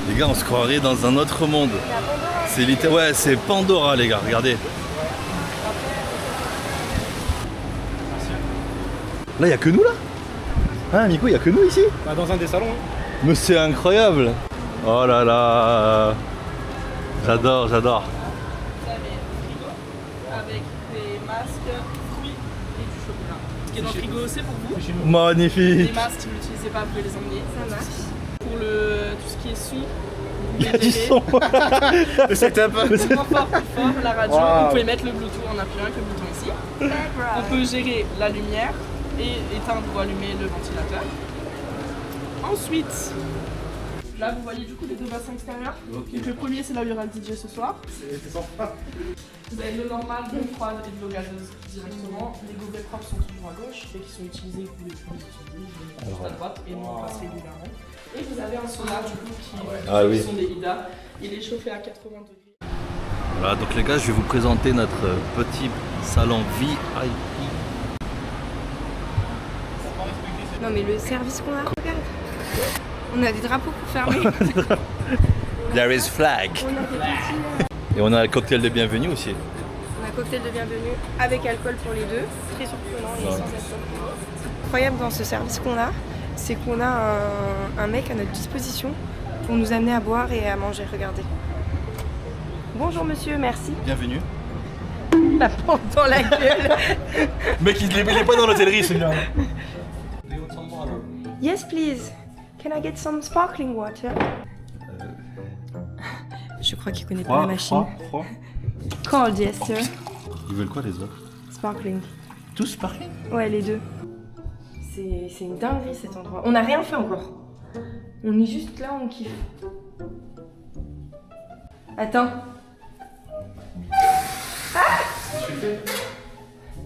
Les gars, on se croirait dans un autre monde. C'est littéralement... Ouais, c'est Pandora, les gars, regardez. Là, il a que nous, là? Hein, Nico, il y a que nous ici? Bah, dans un des salons. Mais c'est incroyable! Oh là là! J'adore. Vous avez un frigo avec des masques, fruits et du chocolat. Ce qui est dans le frigo, c'est pour vous. Les Magnifique! masques, si vous n'utilisez pas, vous pouvez les emmener. Ça marche. Pour tout ce qui est son, Il y a du son! Le setup. plus fort, la radio, Wow. vous pouvez mettre le Bluetooth en appuyant avec le bouton ici. On peut gérer la lumière et éteindre ou allumer le ventilateur. Ensuite, là vous voyez du coup les deux bassins extérieurs. Donc le premier c'est là où il y aura le DJ ce soir. Vous avez le normal, de l'eau froide et de l'eau gazeuse directement. Les gobelets propres sont toujours à gauche et qui sont utilisés, vous pouvez les utiliser juste à droite et nous on passe régulièrement. Et vous avez un solar du coup qui sont des Ida. Il est chauffé à 80 degrés. Voilà, donc les gars, je vais vous présenter notre petit salon VIP. Non, mais le service qu'on a, regarde. On a des drapeaux pour fermer. There is flag. On a des petits. Et on a le cocktail de bienvenue aussi. On a cocktail de bienvenue avec alcool pour les deux. Très surprenant et sans alcool. Incroyable dans ce service qu'on a, c'est qu'on a un mec à notre disposition pour nous amener à boire et à manger. Regardez. Bonjour monsieur, merci. Bienvenue. La pente dans la gueule. Mec, il est pas dans l'hôtellerie, celui-là. Yes please. Can I get some sparkling water? Je crois qu'il connaît pas la machine. Froid. Cold, yes sir. Ils veulent quoi les autres? Sparkling. Tous sparkling? Ouais, les deux. C'est une dinguerie cet endroit. On n'a rien fait encore. On est juste là, on kiffe. Attends.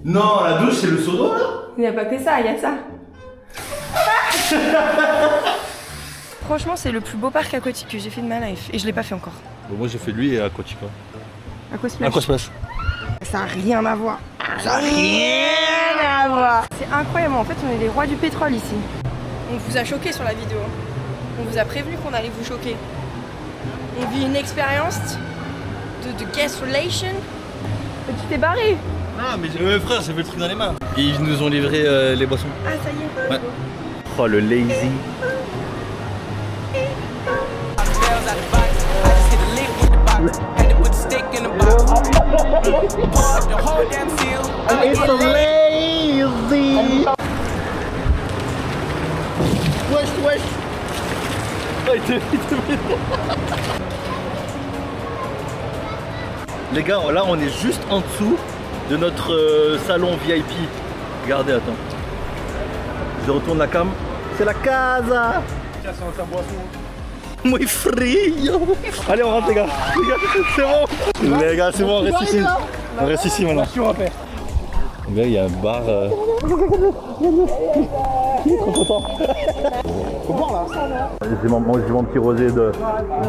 Non, la douche, c'est le seau d'eau là? Il n'y a pas que ça, il y a ça. Franchement, c'est le plus beau parc aquatique que j'ai fait de ma life. Et je l'ai pas fait encore. Bon, moi j'ai fait lui et Aquatica. Aquasplash. Aquasplash. Ça n'a rien à voir. Ça n'a rien à voir. C'est incroyable. En fait, on est les rois du pétrole ici. On vous a choqué sur la vidéo. On vous a prévenu qu'on allait vous choquer. On vit une expérience de guest relation. Mais tu t'es barré. Ah, mais frère, j'ai fait le truc dans les mains. Et ils nous ont livré les boissons. Ah, ça y est. Ouais. Oh, le lazy. It's lazy. Wesh. Oh, il te Les gars, là on est juste en dessous de notre salon VIP. Regardez, attends. Je retourne la cam. C'est la casa. Tiens, c'est un boisson. Muy frio. Allez, on rentre les gars. Les gars, c'est bon. Les gars, c'est bon, on reste ici. On reste ici maintenant. Sur un père. Là, il y a un bar. Trop content. Faut boire là. J'ai mon petit rosé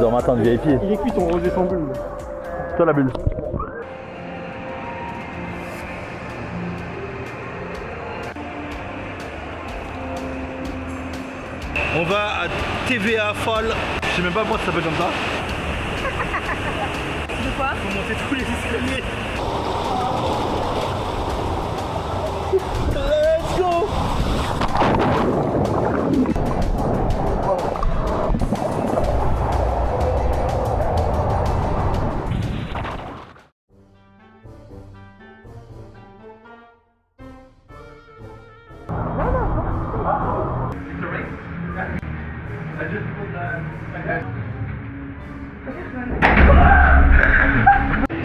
dans ma tente VIP. Il est cuit ton rosé sans bulle. Toi la bulle. On va à TVA folle. Je sais même pas pourquoi ça s'appelle comme ça. De quoi? Faut monter tous les escaliers. Let's go.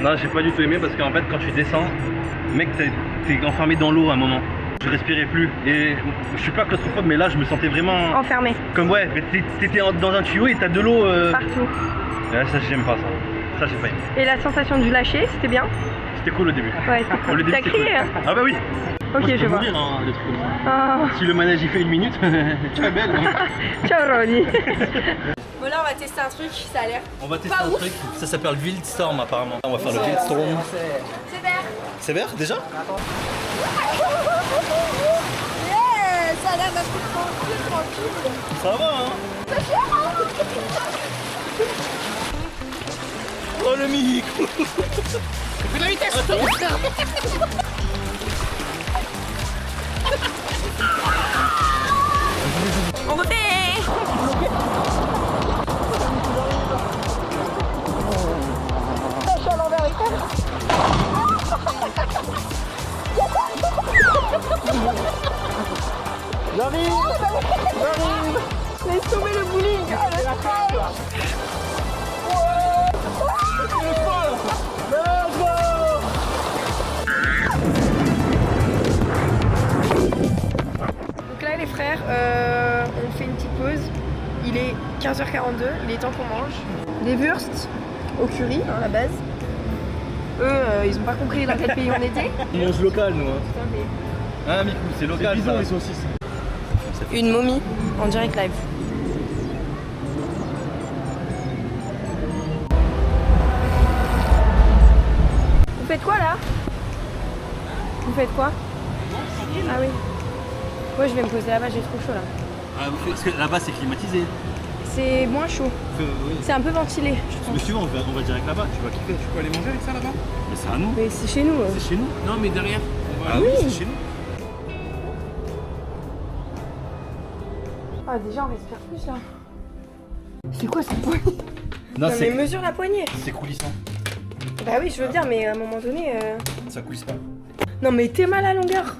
Non, j'ai pas du tout aimé parce qu'en fait, quand tu descends, mec, t'es enfermé dans l'eau à un moment. Je respirais plus et je suis pas claustrophobe, mais là, je me sentais vraiment Enfermé. comme ouais, mais t'étais dans un tuyau et t'as de l'eau. Partout. Ouais, ça, j'aime pas ça. Ça, j'ai pas aimé. Et la sensation du lâcher, c'était bien? C'était cool au début. Ouais, c'était Au cool. début, T'as c'était crié? cool. Ah bah oui. Ok, Moi, je peux vois. mourir, hein, des trucs comme ça. Ah. Si le manège il fait 1 minute, tu es belle. Hein. Ciao Ronnie. Bon là on va tester un truc, ça a l'air On va tester pas un ouf. truc. Ça s'appelle Wildstorm apparemment. On va faire le Wildstorm. C'est vert. C'est vert déjà? Yeah, ça a l'air d'un truc tranquille. Ça va hein? Oh le micro. Fais la vitesse. On refait. Laisse tomber le bowling. Oh, le stress. Donc là les frères, on fait une petite pause. Il est 15h42, il est temps qu'on mange. Des wursts au curry, hein, à la base. Eux, ils ont pas compris dans quel pays on était. On mange local nous hein. Hein Mikou, c'est local ça. Les saucisses. Une momie en direct live. Vous faites quoi là? Vous faites quoi? Ah oui. Moi je vais me poser là-bas, j'ai trop chaud là. Ah, parce que là-bas c'est climatisé. C'est moins chaud. C'est un peu ventilé, je Mais pense. si tu veux, on va direct là-bas, tu vas kiffer. Tu peux aller manger avec ça là-bas? Mais c'est à nous. Mais c'est chez nous. C'est chez nous. Non, mais derrière. On va Ah oui, Oui. c'est chez nous. Ah déjà on respire plus là. C'est quoi cette poignée? Non, Non mais mesure la poignée. c'est coulissant. Bah oui je veux bien mais à un moment donné... Ça coulisse pas. Non mais t'es mal à longueur.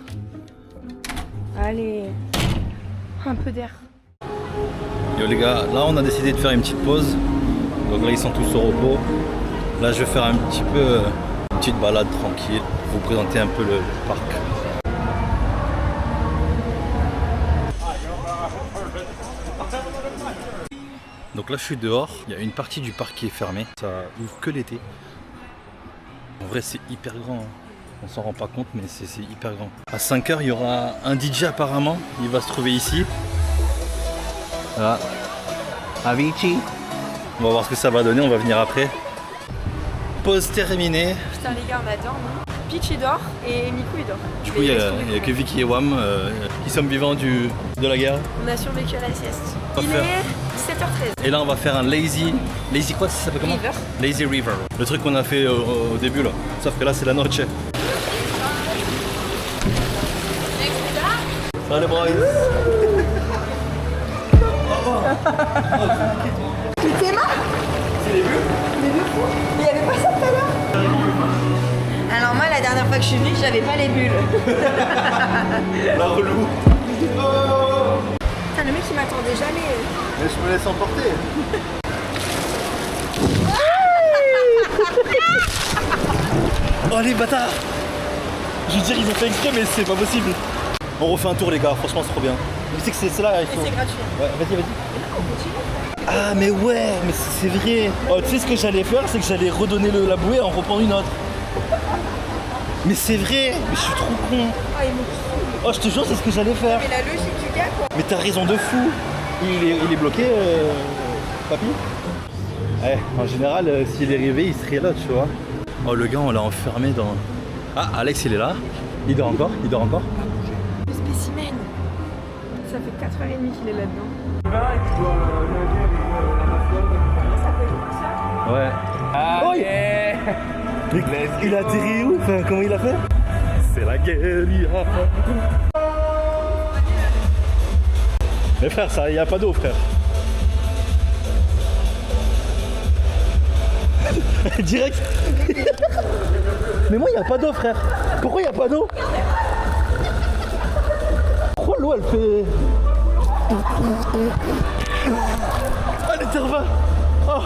Allez. Un peu d'air. Yo les gars, là on a décidé de faire une petite pause. Donc là ils sont tous au repos. Là je vais faire un petit peu une petite balade tranquille. Vous présenter un peu le parc. Donc là je suis dehors, il y a une partie du parc qui est fermée. Ça ouvre que l'été. En vrai c'est hyper grand. Hein. On s'en rend pas compte mais c'est hyper grand. À 5h il y aura un DJ apparemment. Il va se trouver ici. Voilà. Avicii. On va voir ce que ça va donner, on va venir après. Pause terminée. Putain les gars on adore nous. Peach il dort et Miku il dort. Du coup il n'y a que Vicky et Wam qui sommes vivants de la guerre. On a survécu à la sieste. On va Il faire- est 7h13. Et là on va faire un lazy quoi ça s'appelle comment? River. Lazy River. Le truc qu'on a fait au début là. Sauf que là c'est la noche. Salut boys. T'es marre? C'est les bulles. Les bulles fous. Il y avait pas ça tout à l'heure? Alors moi la dernière fois que je suis venue j'avais pas les bulles. La relou. Putain le mec il m'attendait jamais. Mais je me laisse emporter. Oh les bâtards. Je veux dire ils ont fait exprès mais c'est pas possible. On refait un tour les gars, franchement c'est trop bien. Tu sais que c'est là il Et faut... c'est gratuit. Ouais, vas-y. Ah mais ouais, mais c'est vrai. Oh, tu sais ce que j'allais faire, c'est que j'allais redonner la bouée en reprendre une autre. Mais c'est vrai, mais je suis trop con. Ah il me saoule. Oh je te jure c'est ce que j'allais faire. Mais la logique du gars quoi. Mais t'as raison de fou. Il est bloqué, papy. Ouais, en général, s'il est réveillé, il serait là, tu vois. Oh, le gars, on l'a enfermé dans... Ah, Alex, il est là. Il dort encore, il dort encore. Le spécimen. Ça fait 4h30 qu'il est là-dedans. Ouais. Oh, il a atterri où? Enfin, comment il a fait? C'est la guérilla. Mais frère, ça, y a pas d'eau, frère. Direct. Mais moi, y a pas d'eau, frère. Pourquoi y a pas d'eau? Pourquoi l'eau, elle fait... Ah, les terres. Oh.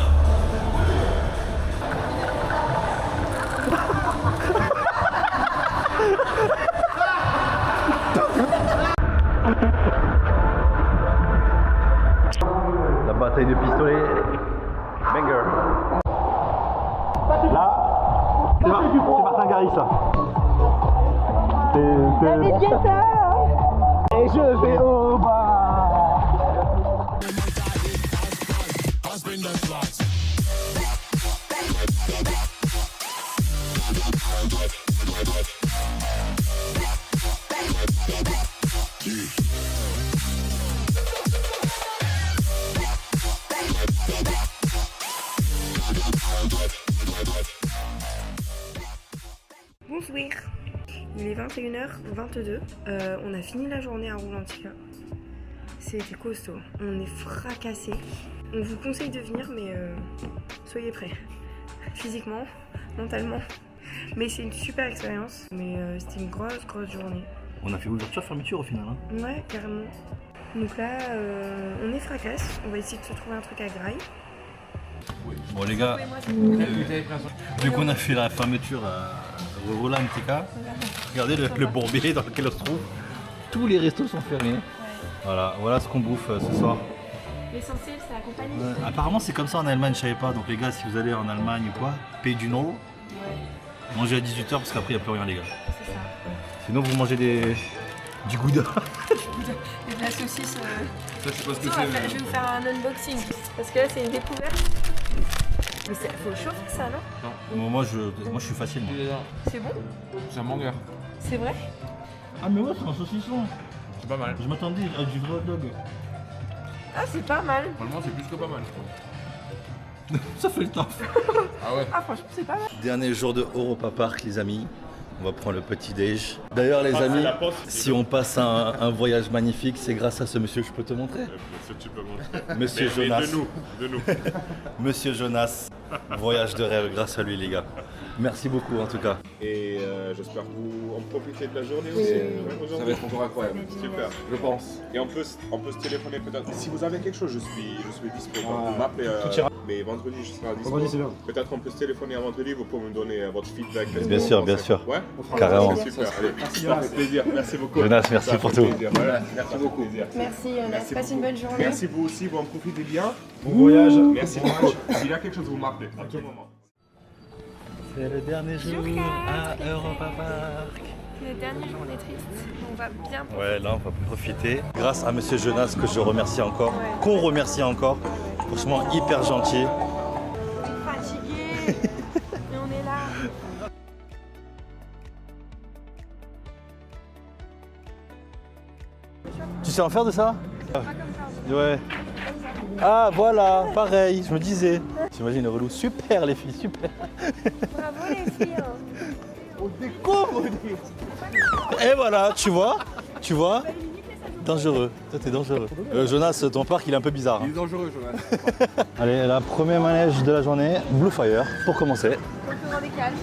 La bataille de pistolets. Banger. Là, c'est Martin Garrix là. Et je vais au bar. Bonsoir. Il est 21h22. On a fini la journée à Roulantica. C'était costaud. On est fracassés. On vous conseille de venir, mais soyez prêts. Physiquement, mentalement. Mais c'est une super expérience. Mais c'était une grosse journée. On a fait ouverture-fermeture au final. Hein. Ouais, carrément. Donc là, on est fracasse. On va essayer de se trouver un truc à Graille. Bon les gars, vu qu'on a fait la fermeture à Roulantica, regardez le bourbier dans lequel on se trouve. Tous les restos sont fermés. Ouais. Voilà ce qu'on bouffe ce soir. L'essentiel c'est la compagnie. Ouais. Apparemment c'est comme ça en Allemagne, je savais pas. Donc les gars, si vous allez en Allemagne ou quoi, Pays du Nord, mangez à 18h parce qu'après il n'y a plus rien les gars. C'est ça. Sinon vous mangez du gouda. Et de la saucisse. Ça, je sais pas ce que je vais vous faire un unboxing parce que là c'est une découverte. Mais faut chauffer ça, non? Non. Moi je suis facile. Moi. C'est bon? C'est un banger. C'est vrai? Ah mais ouais, c'est un saucisson. C'est pas mal. Je m'attendais à du vrai hot dog. Ah c'est pas mal. Franchement, c'est plus que pas mal, je trouve. Ça fait le taf. Ah ouais. Ah franchement c'est pas mal. Dernier jour de Europa Park les amis. On va prendre le petit déj. D'ailleurs les amis, si on passe un voyage magnifique, c'est grâce à ce monsieur, je peux te montrer. Monsieur, tu peux montrer. Monsieur Jonas. De nous. Monsieur Jonas. Voyage de rêve grâce à lui les gars. Merci beaucoup en tout cas. Et j'espère que vous en profitez de la journée aussi. Ça va être encore incroyable. Super. Je pense. Et on peut se téléphoner peut-être. Si vous avez quelque chose, je suis dispo. Vous m'appelez. Mais vendredi, je serai dispo. Vendredi, c'est bien. Peut-être on peut se téléphoner à vendredi. Vous pouvez me donner votre feedback. Bien sûr, bien sûr. Ouais. Carrément. Super. Allez, ça fait plaisir. Merci beaucoup. Jonas, merci pour tout. Voilà. Merci beaucoup. Merci Jonas, passe une bonne journée. Merci vous aussi. Vous en profitez bien. Bon voyage. Merci beaucoup. S'il y a quelque chose, vous m'appelez. À tout moment. C'est le dernier jour à Europa Park. Le dernier jour on est triste. On va bien profiter. Ouais, là on va profiter. Grâce à monsieur Jonas que je remercie encore, qu'on remercie encore. Franchement hyper gentil. On est fatigué. Mais on est là. Tu sais en faire de ça? Ouais. Ah voilà, pareil, je me disais. T'imagines le relou, super les filles, super. Bravo les filles. On découvre. Et voilà, tu vois, dangereux, toi t'es dangereux. Jonas, ton parc il est un peu bizarre. Il est dangereux, Jonas. Allez, la première manège de la journée, Blue Fire, pour commencer. On peut en décale.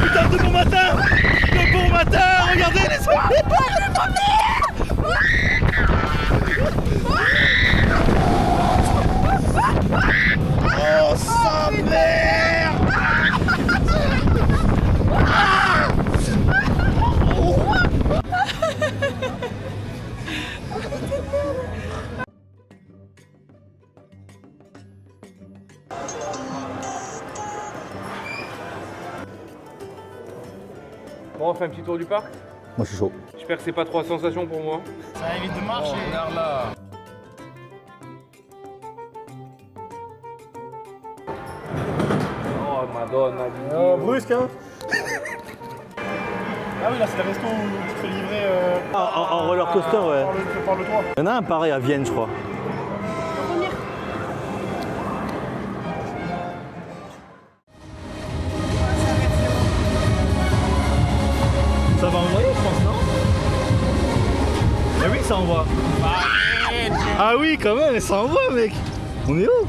Putain de bon matin! De bon matin! Regardez les Oh sa mère! Bon, on fait un petit tour du parc. Moi je suis chaud. J'espère que c'est pas trop la sensation pour moi. Ça évite de marcher. Oh, regarde là. Oh, Madonna. Brusque, hein. Ah oui, là c'est le resto où tu te fais livrer En roller coaster, ouais. par le toit. Il y en a un pareil à Vienne, je crois. Ça va envoyer, je pense, non? Eh oui, ça envoie. Ah oui, quand même, ça envoie, mec. On est où?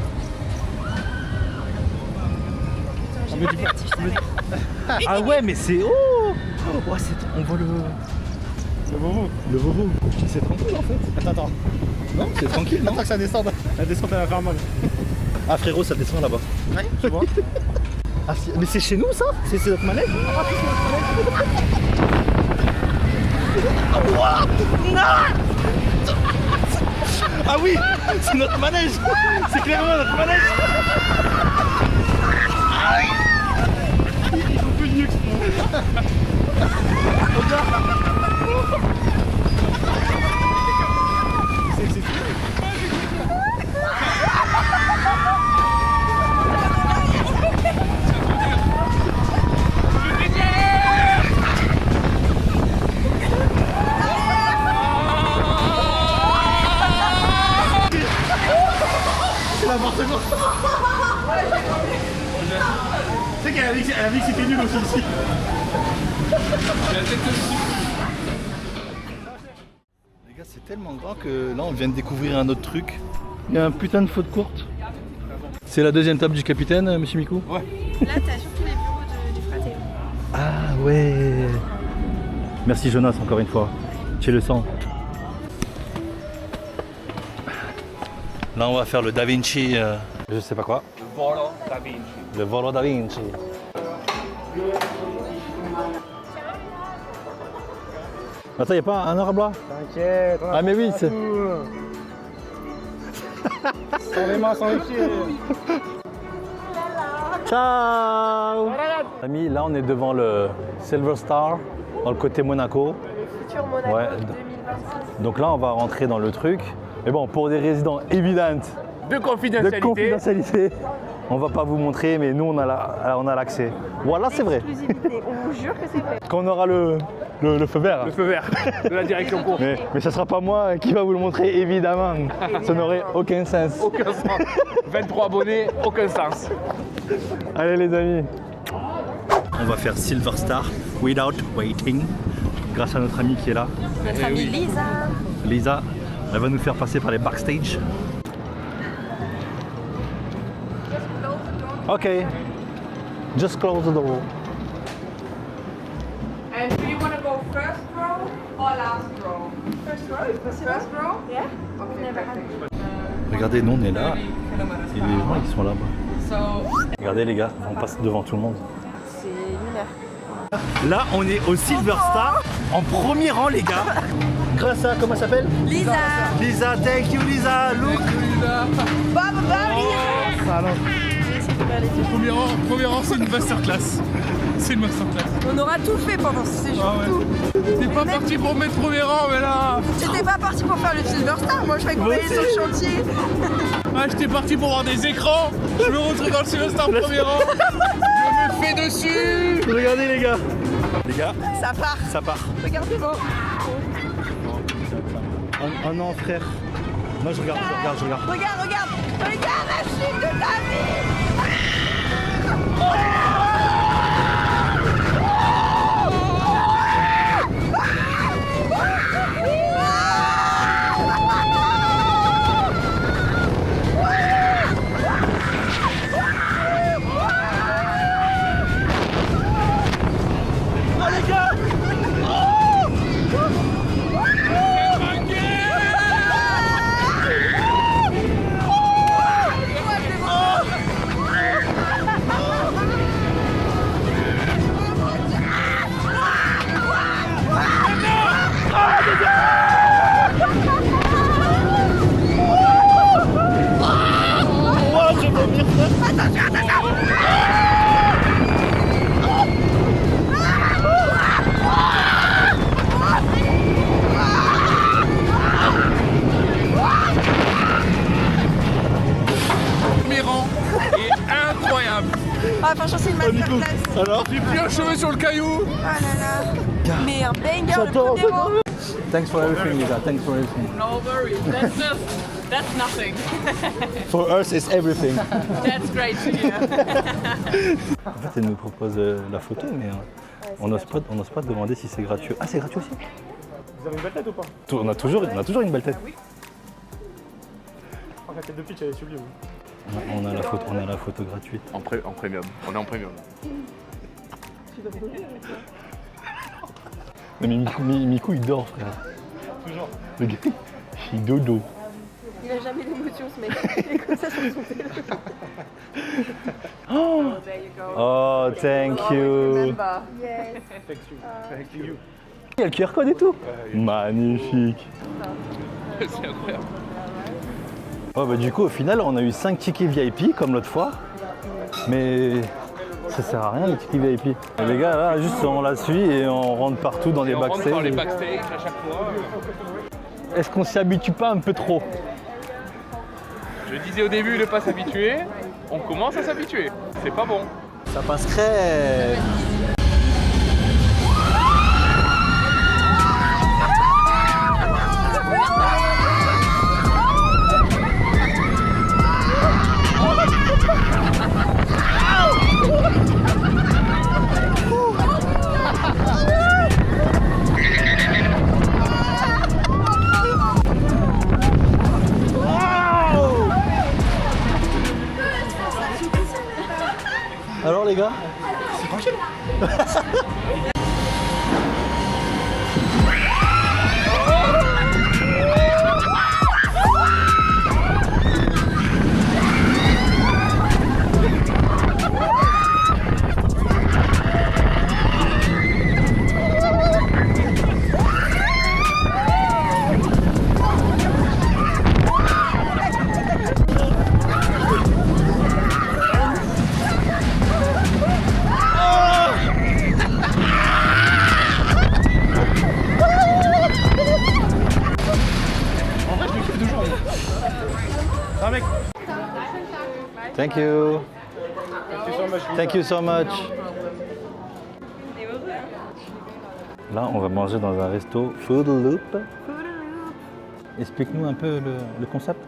Ah ouais, mais c'est... Oh, ouais, on voit le Vovo. Le Vovo. C'est tranquille, en fait. Attends. Non, c'est tranquille, non? Attends que ça descende. La descente, elle va faire mal. Ah frérot, ça descend là-bas. Ouais, tu vois. Ah, mais c'est chez nous, ça? C'est notre manège? Ah oui, c'est notre manège. C'est clairement notre manège. Ils sont plus vieux que ça. C'est n'importe quoi. Tu sais qu'elle a dit que c'était nul aussi ici. Les gars, c'est tellement grand que là, on vient de découvrir un autre truc. Il y a un putain de faute courte. C'est la deuxième table du capitaine, monsieur Mikou? Ouais. Là, t'as surtout les bureaux du fraté. Ah ouais. Merci Jonas, encore une fois. Tu le sens. Là, on va faire le Da Vinci. Je sais pas quoi. Le volo da Vinci. Le volo Da Vinci. Attends, y'a pas un arabe là? T'inquiète. Ah mais oui, c'est... Sans les mains, sans les pieds. Ciao. Amis, là on est devant le Silver Star, dans le côté Monaco. Futur Monaco Ouais. 2026. Donc là on va rentrer dans le truc. Mais bon, pour des résidents évidentes De de confidentialité. confidentialité, on va pas vous montrer, mais nous on a l'accès. Voilà, c'est vrai. Exclusivité, on vous jure que c'est vrai. Quand on aura le feu vert. Le feu vert de la direction course. Mais ça sera pas moi qui va vous le montrer, évidemment. Ça n'aurait aucun sens. Aucun sens. 23 abonnés, aucun sens. Allez les amis. On va faire Silver Star without waiting. Grâce à notre amie qui est là. Notre amie Lisa. Lisa, elle va nous faire passer par les backstage. Ok. Just close the door. And do you want to go first row or last row? First row, is possible? First row? Yeah? Okay, Never perfect. Regardez, nous on est là. 30 kilometers Et les per gens hour. ils sont là-bas. So Regardez les gars, on passe devant tout le monde. C'est lunaire. Là on est au Silver Star, en premier rang les gars. Grâce à, comment elle s'appelle? Lisa. Lisa, thank you Lisa, look. Bob, Lisa. J'ai essayé de faire les yeux. Premier rang, c'est une masterclass. C'est une masterclass. On aura tout fait pendant ce séjour. Tout. T'es pas parti pour mettre premier rang, mais là. J'étais pas parti pour faire le Silver Star. Moi, je croyais qu'on allait sur le chantier. Ah, j'étais parti pour voir des écrans. Je me retrouve dans le Silver Star premier rang. Je me fais dessus. Regardez les gars. Les gars, Ça part. ça part. Regardez-moi. Oh non frère. Moi je regarde. Regarde la chute de ta vie. Alors J'ai pris un cheveu sur le caillou. Ah là là. Mais un banger, le premier mot. Thanks for everything, Lisa. Thanks for everything. No worries, that's nothing. For us, it's everything. That's great to hear. En fait, elle nous propose la photo, mais on n'ose pas demander si c'est gratuit. Ah, c'est gratuit aussi? Vous avez une belle tête ou pas? On a toujours une belle tête. La tête de pitch, elle est sublime. On a la photo gratuite. En premium. On est en premium. Non, mais Miku, il dort, frère. Toujours. Le gars, il dodo. Il a jamais d'émotion, ce mec. Il est comme ça sur son téléphone. Oh, oh, thank you. Yes. Thank you. Il y a le QR code et tout. Magnifique. C'est incroyable. Ouais, bah, du coup, au final, on a eu 5 tickets VIP comme l'autre fois. Mais ça sert à rien les tickets VIP. Et les gars, là, juste on la suit et on rentre partout dans les On rentre par les backstage. backstage à chaque fois. Est-ce qu'on s'y habitue pas un peu trop? Je disais au début de ne pas s'habituer. On commence à s'habituer. C'est pas bon. Ça passerait. Alors les gars? C'est tranquille. Thank you. Thank you so much. Là, on va manger dans un resto Food Loop. Explique-nous un peu le concept.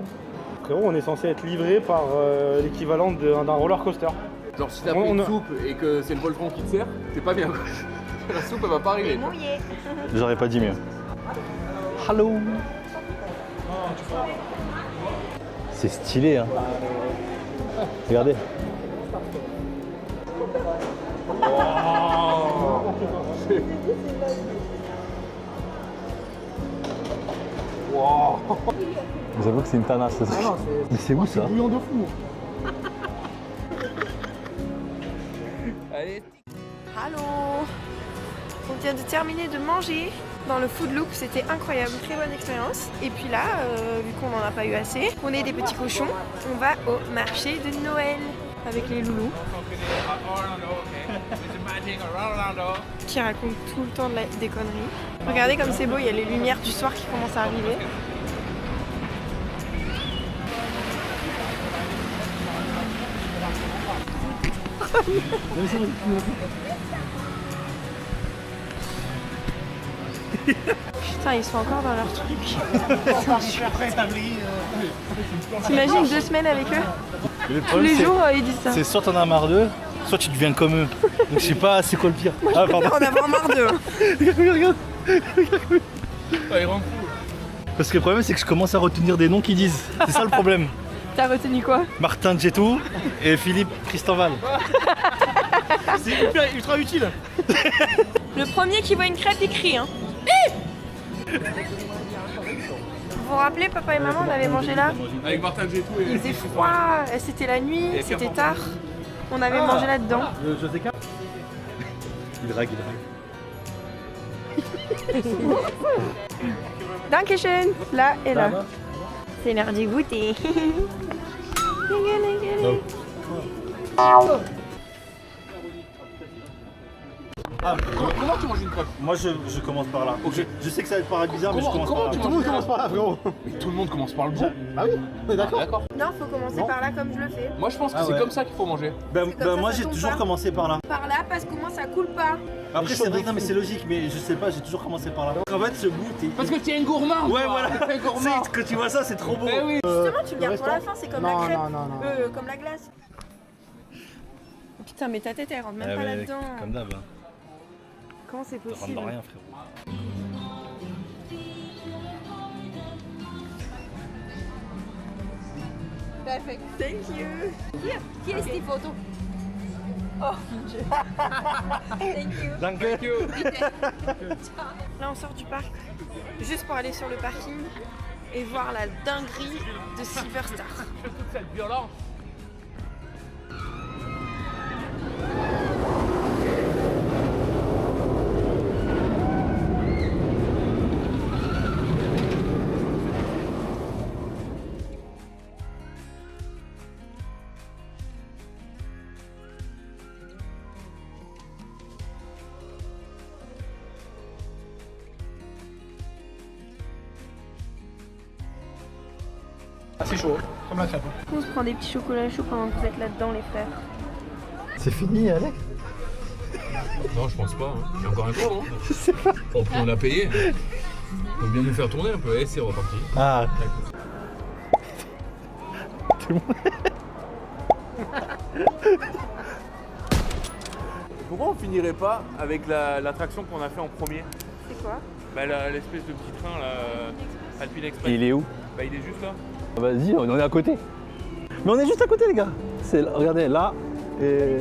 Frérot, on est censé être livré par l'équivalent d'un roller coaster. Genre si t'as pris une soupe et que c'est le Voltron qui te sert, c'est pas bien quoi. La soupe elle va pas arriver. J'aurais pas dit mieux. Hello. C'est stylé, hein. Regardez. J'avoue que c'est une tanasse. Mais c'est où ça? Bouillon de fou. Allez. Allô. On vient de terminer de manger dans le Food Loop, c'était incroyable, très bonne expérience. Et puis là, vu qu'on n'en a pas eu assez, on est des petits cochons, on va au marché de Noël avec les loulous qui racontent tout le temps des conneries. Regardez comme c'est beau, il y a les lumières du soir qui commencent à arriver. Putain, ils sont encore dans leur truc. T'imagines 2 semaines avec eux? Tous les jours, ils disent ça. C'est soit t'en as marre d'eux, soit tu deviens comme eux. Donc je sais pas, c'est quoi le pire? Ah, pardon. On a vraiment marre d'eux. Regarde. Ah, il rend fou. Parce que le problème, c'est que je commence à retenir des noms qu'ils disent. C'est ça le problème. T'as retenu quoi? Martin Djetou et Philippe Christenval. C'est ultra utile. Le premier qui voit une crêpe, il crie. Hein. Vous vous rappelez, papa et maman, on avait mangé là? Avec Martin Djetou et. Il faisait froid, c'était la nuit, c'était tard. On avait mangé là-dedans. Il drague. Dankeschön, là et là. C'est l'heure du goûter. Ah, Comment tu manges une crêpe? moi je commence par là. Ok. Je sais que ça va être paraître bizarre, mais je commence par là. tu Tout le monde commence par là, frérot. Mais tout le monde commence par le bout. Ah oui, on est d'accord. D'accord. Non, faut commencer par là comme je le fais. Moi je pense que Ah c'est ouais. comme ça qu'il faut manger. comme ça, Moi ça j'ai tombe toujours pas. commencé par là. Par là, parce que moi ça coule pas. Après c'est vrai que non mais c'est logique, mais je sais pas, j'ai toujours commencé par là. En fait ce bout t'es... Parce que tu es un gourmand. Ouais toi. voilà, T'es un gourmand. quand tu vois ça c'est trop beau. Eh oui. Justement, tu le gardes le pour la restant fin, c'est comme Non, la crêpe. non. Comme la glace. Oh, putain, mais ta tête elle rentre même Ah pas ouais, là-dedans. comme d'hab, hein. Comment c'est Ça rentre possible? dans rien frérot. Perfect. Thank you. Here, here is the photo. Oh mon dieu. Thank you. Danke. Là on sort du parc juste pour aller sur le parking et voir la dinguerie de Silverstar. Toute cette violence. Ah, c'est chaud, comme la crêpe. On se prend des petits chocolats chauds pendant que vous êtes là-dedans les frères. C'est fini Alex? Non, je pense pas. Hein. Il y a encore un tour, non? On a payé. Faut bien nous faire tourner un peu. Et c'est reparti. Ah. Pourquoi on finirait pas avec l'attraction qu'on a fait en premier? C'est quoi? Bah l'espèce de petit train là, Alpine Express. Il est où? Bah il est juste là. Vas-y, on est à côté. Mais on est juste à côté les gars. Regardez là et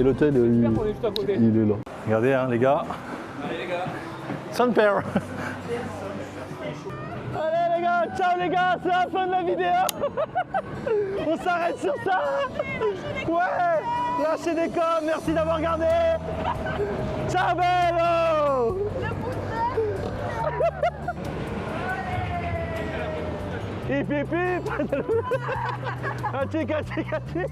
l'hôtel On est juste à côté. il est là. Regardez hein, les gars. Allez les gars. Sun Pair. Allez les gars, ciao les gars, c'est la fin de la vidéo. On s'arrête sur ça. Ouais, lâchez des coms, merci d'avoir regardé. Ciao bello. Hip hip hip. Atik, atik, atik.